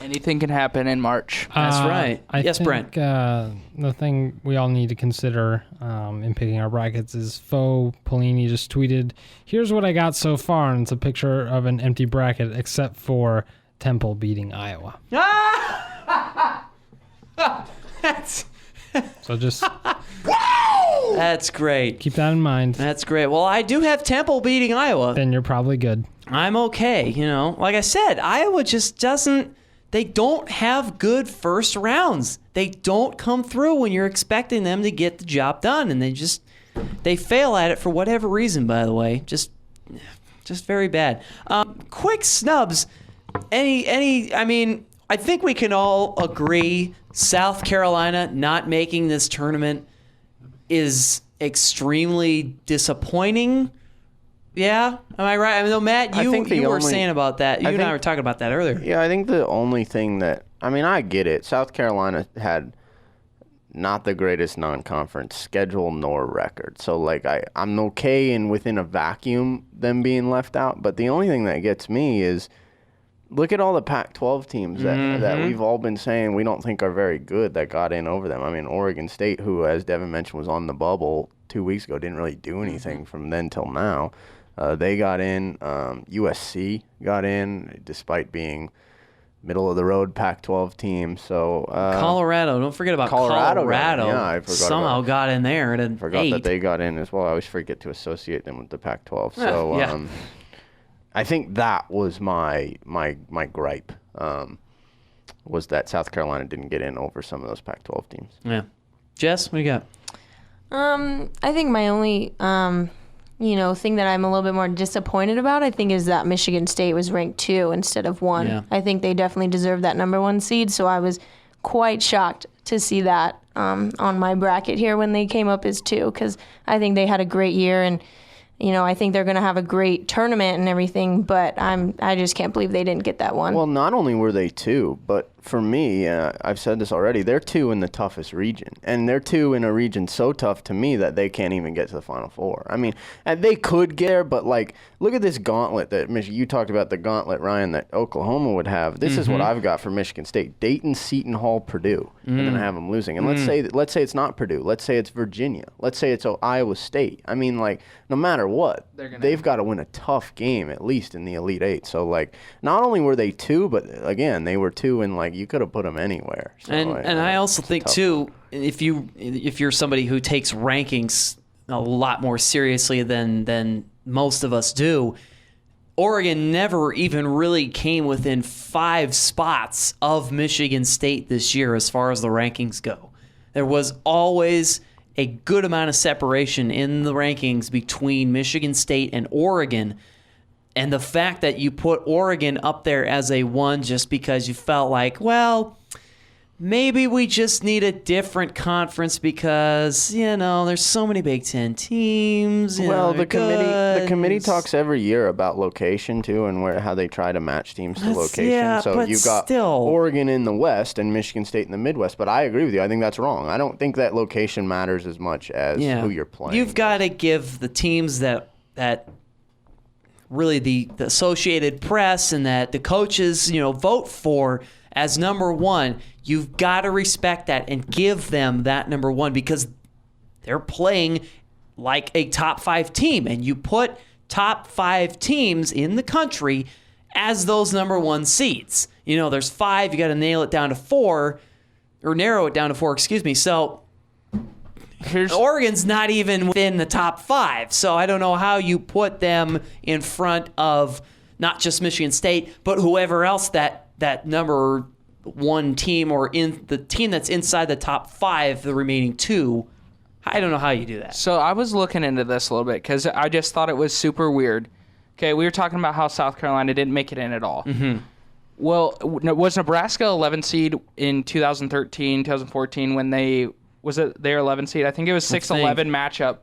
Anything can happen in March. That's right. Yes, Brent. The thing we all need to consider in picking our brackets is Polini just tweeted, "Here's what I got so far," and it's a picture of an empty bracket except for Temple beating Iowa. So just That's great. Keep that in mind. That's great. Well, I do have Temple beating Iowa. Then you're probably good. I'm okay. Like I said, Iowa just doesn't. They don't have good first rounds. They don't come through when you're expecting them to get the job done, and they fail at it for whatever reason. By the way, just very bad. Quick snubs. I think we can all agree South Carolina not making this tournament is extremely disappointing. Yeah, am I right? Matt, you were saying about that. You and I were talking about that earlier. Yeah, I think the only thing I get it. South Carolina had not the greatest non-conference schedule nor record. So, I'm okay and within a vacuum them being left out. But the only thing that gets me is look at all the Pac-12 teams that we've all been saying we don't think are very good that got in over them. Oregon State, who, as Devon mentioned, was on the bubble 2 weeks ago, didn't really do anything from then till now. They got in. USC got in despite being middle-of-the-road Pac-12 team. So Colorado. Don't forget about Colorado. Yeah, I forgot somehow got in there at an forgot 8. that they got in as well. I always forget to associate them with the Pac-12. So yeah. I think that was my gripe, was that South Carolina didn't get in over some of those Pac-12 teams. Yeah. Jess, what do you got? I think my only thing that I'm a little bit more disappointed about, I think, is that Michigan State was ranked 2 instead of 1. Yeah. I think they definitely deserved that number 1 seed, so I was quite shocked to see that on my bracket here when they came up as 2, because I think they had a great year, and I think they're going to have a great tournament and everything, but I just can't believe they didn't get that 1. Well, not only were they 2, but for me, I've said this already, they're 2 in the toughest region. And they're 2 in a region so tough to me that they can't even get to the Final Four. And they could get there, but, look at this gauntlet that you talked about, the gauntlet, Ryan, that Oklahoma would have. This is what I've got for Michigan State. Dayton, Seton Hall, Purdue. And then I have them losing. And let's say it's not Purdue. Let's say it's Virginia. Let's say it's Iowa State. No matter what, they've got to win a tough game, at least in the Elite Eight. So, not only were they 2, but, again, they were 2 in, you could have put them anywhere. So and I also think, too, if you're somebody who takes rankings a lot more seriously than most of us do, Oregon never even really came within 5 spots of Michigan State this year as far as the rankings go. There was always a good amount of separation in the rankings between Michigan State and Oregon. And the fact that you put Oregon up there as a 1 just because you felt like, well, maybe we just need a different conference because, there's so many Big Ten teams. Well, the committee talks every year about location too, and how they try to match teams to location. Yeah, so but you've got Oregon in the West and Michigan State in the Midwest. But I agree with you. I think that's wrong. I don't think that location matters as much as who you're playing. You've got to give the teams that really the Associated Press and that the coaches vote for as number 1. You've got to respect that and give them that number 1 because they're playing like a top 5 team. And you put top 5 teams in the country as those number 1 seeds. There's 5. You got to nail it down to 4 or narrow it down to 4, excuse me. So Oregon's not even within the top 5. So I don't know how you put them in front of not just Michigan State, but whoever else that number 1 team or in the team that's inside the top 5, the remaining 2. I don't know how you do that. So I was looking into this a little bit because I just thought it was super weird. Okay, we were talking about how South Carolina didn't make it in at all. Mm-hmm. Well, was Nebraska 11 seed in 2013, 2014 when they were 11 seed? I think it was 6-11 matchup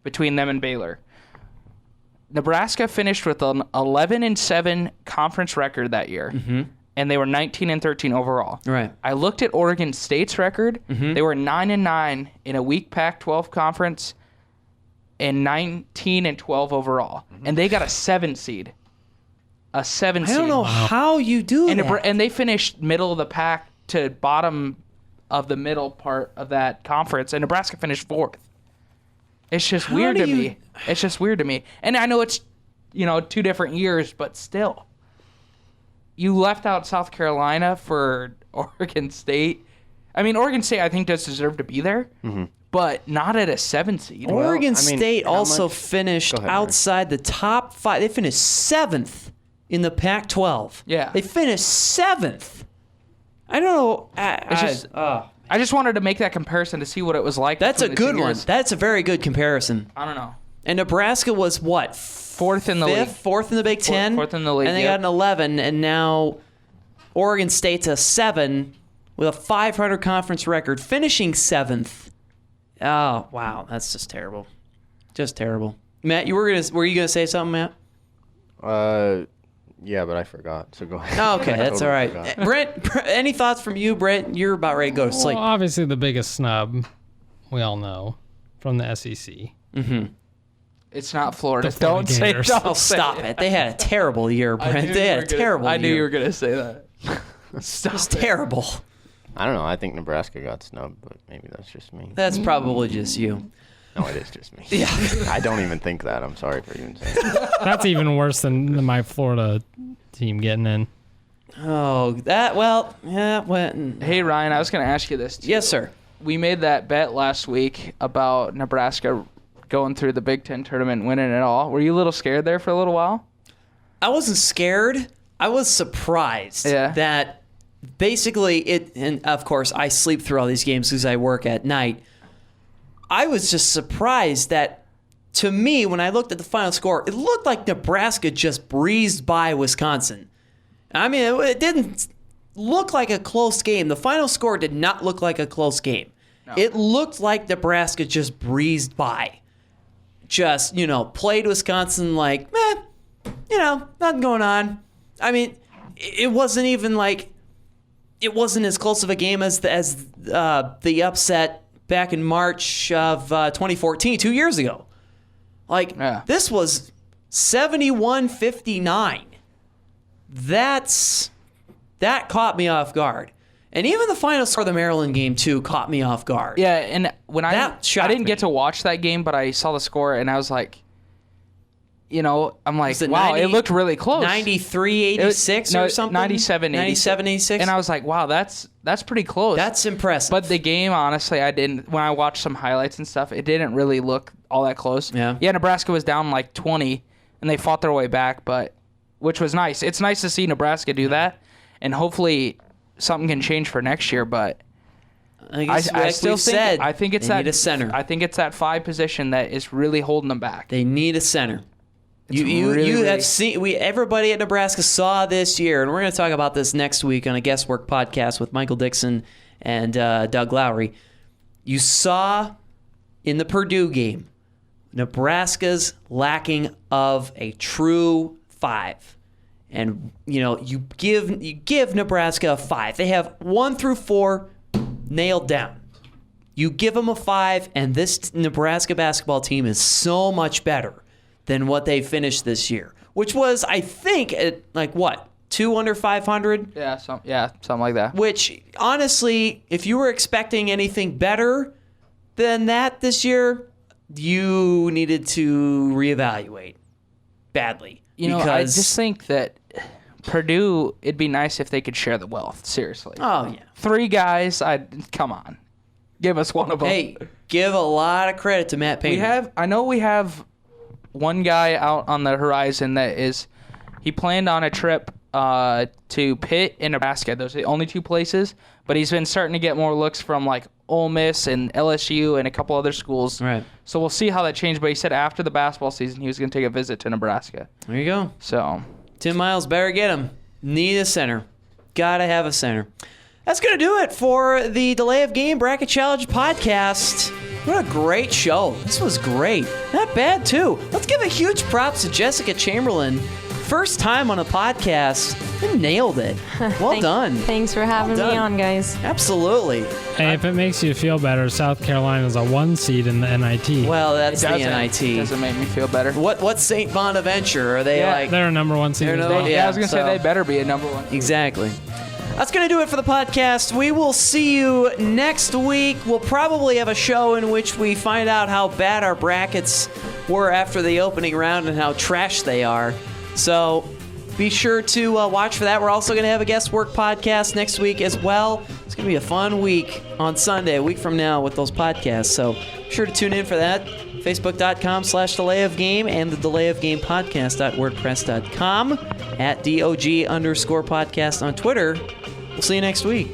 between them and Baylor. Nebraska finished with an 11-7 conference record that year. Mm-hmm. And they were 19-13 overall. Right. I looked at Oregon State's record. Mm-hmm. They were 9-9 in a weak Pac-12 conference and 19-12 overall. Mm-hmm. And they got a 7 seed. A 7 seed. I don't know how you do that. And they finished middle of the pack to bottom of the middle part of that conference. And Nebraska finished 4th. It's just weird to me. It's just weird to me. And I know it's, 2 different years, but still. You left out South Carolina for Oregon State. I mean, Oregon State, I think, does deserve to be there, but not at a 7 seed. Oregon State also finished outside the top 5. They finished 7th in the Pac-12. Yeah. They finished 7th. I don't know. I just wanted to make that comparison to see what it was like. That's a good one. That's a very good comparison. I don't know. And Nebraska was what? 4th in the league. 4th in the Big Ten? 4th in the league, And they got an 11, and now Oregon State's a 7 with a 500 conference record, finishing 7th. Oh, wow. That's just terrible. Just terrible. Matt, were you gonna say something, Matt? Yeah, but I forgot, so go ahead. Oh, okay, that's all right. Brent, any thoughts from you, Brent? You're about ready to go to sleep. Well, obviously the biggest snub, we all know, from the SEC. Mm-hmm. It's not Florida. Don't say it. Stop it. They had a terrible year, Brent. They had a terrible year. I knew you were going to say that. It was terrible. I don't know. I think Nebraska got snubbed, but maybe that's just me. That's probably just you. No, it is just me. Yeah. I don't even think that. I'm sorry for even saying that. That's even worse than my Florida team getting in. Oh, Hey, Ryan, I was going to ask you this, too. Yes, sir. We made that bet last week about Nebraska going through the Big Ten tournament, winning it all. Were you a little scared there for a little while? I wasn't scared. I was surprised that basically and of course I sleep through all these games because I work at night. I was just surprised that, to me, when I looked at the final score, it looked like Nebraska just breezed by Wisconsin. I mean, it didn't look like a close game. The final score did not look like a close game. No. It looked like Nebraska just breezed by. Just, played Wisconsin like, nothing going on. I mean, it wasn't even like, it wasn't as close of a game as the upset back in March of 2014, 2 years ago. This was 71-59. That caught me off guard. And even the final score of the Maryland game, too, caught me off guard. Yeah, and when I didn't get to watch that game, but I saw the score, and I was like, I'm like, wow, it looked really close. 93-86 or something? 97-86. And I was like, wow, that's pretty close. That's impressive. But the game, honestly, when I watched some highlights and stuff, it didn't really look all that close. Yeah. Yeah, Nebraska was down like 20, and they fought their way back, but which was nice. It's nice to see Nebraska do that, and hopefully something can change for next year. But I still think I think it's they need a center. I think it's that 5 position that is really holding them back. They need a center. You have seen everybody at Nebraska saw this year, and we're going to talk about this next week on a guest work podcast with Michael Dixon and Doug Lowry. You saw in the Purdue game, Nebraska's lacking of a true 5. And you give Nebraska a 5. They have 1 through 4 nailed down. You give them a 5, and this Nebraska basketball team is so much better than what they finished this year, which was, I think, at 2 under 500? Yeah, something like that. Which, honestly, if you were expecting anything better than that this year, you needed to reevaluate badly. I just think that Purdue, it'd be nice if they could share the wealth, seriously. Oh, yeah. 3 guys, come on. Give us one of them. Hey, give a lot of credit to Matt Payne. I know we have one guy out on the horizon he planned on a trip to Pitt and Nebraska. Those are the only 2 places, but he's been starting to get more looks from Ole Miss and LSU and a couple other schools. Right. So we'll see how that changes, but he said after the basketball season he was going to take a visit to Nebraska. There you go. So Tim Miles, better get him. Need a center. Gotta have a center. That's going to do it for the Delay of Game Bracket Challenge podcast. What a great show. This was great. Not bad, too. Let's give a huge props to Jessica Chamberlain. First time on a podcast. You nailed it. Well done. Thanks for having me on, guys. Absolutely. Hey, if it makes you feel better, South Carolina's a 1 seed in the NIT. Well, that's the NIT. It doesn't make me feel better. What's St. Bonaventure? Are they They're a number 1 seed. I was going to say they better be a number 1 seed. Exactly. That's going to do it for the podcast. We will see you next week. We'll probably have a show in which we find out how bad our brackets were after the opening round and how trash they are. So be sure to watch for that. We're also going to have a guest work podcast next week as well. It's going to be a fun week on Sunday, a week from now, with those podcasts. So be sure to tune in for that. Facebook.com/delayofgame and the delayofgamepodcast.wordpress.com at DOG_podcast on Twitter. We'll see you next week.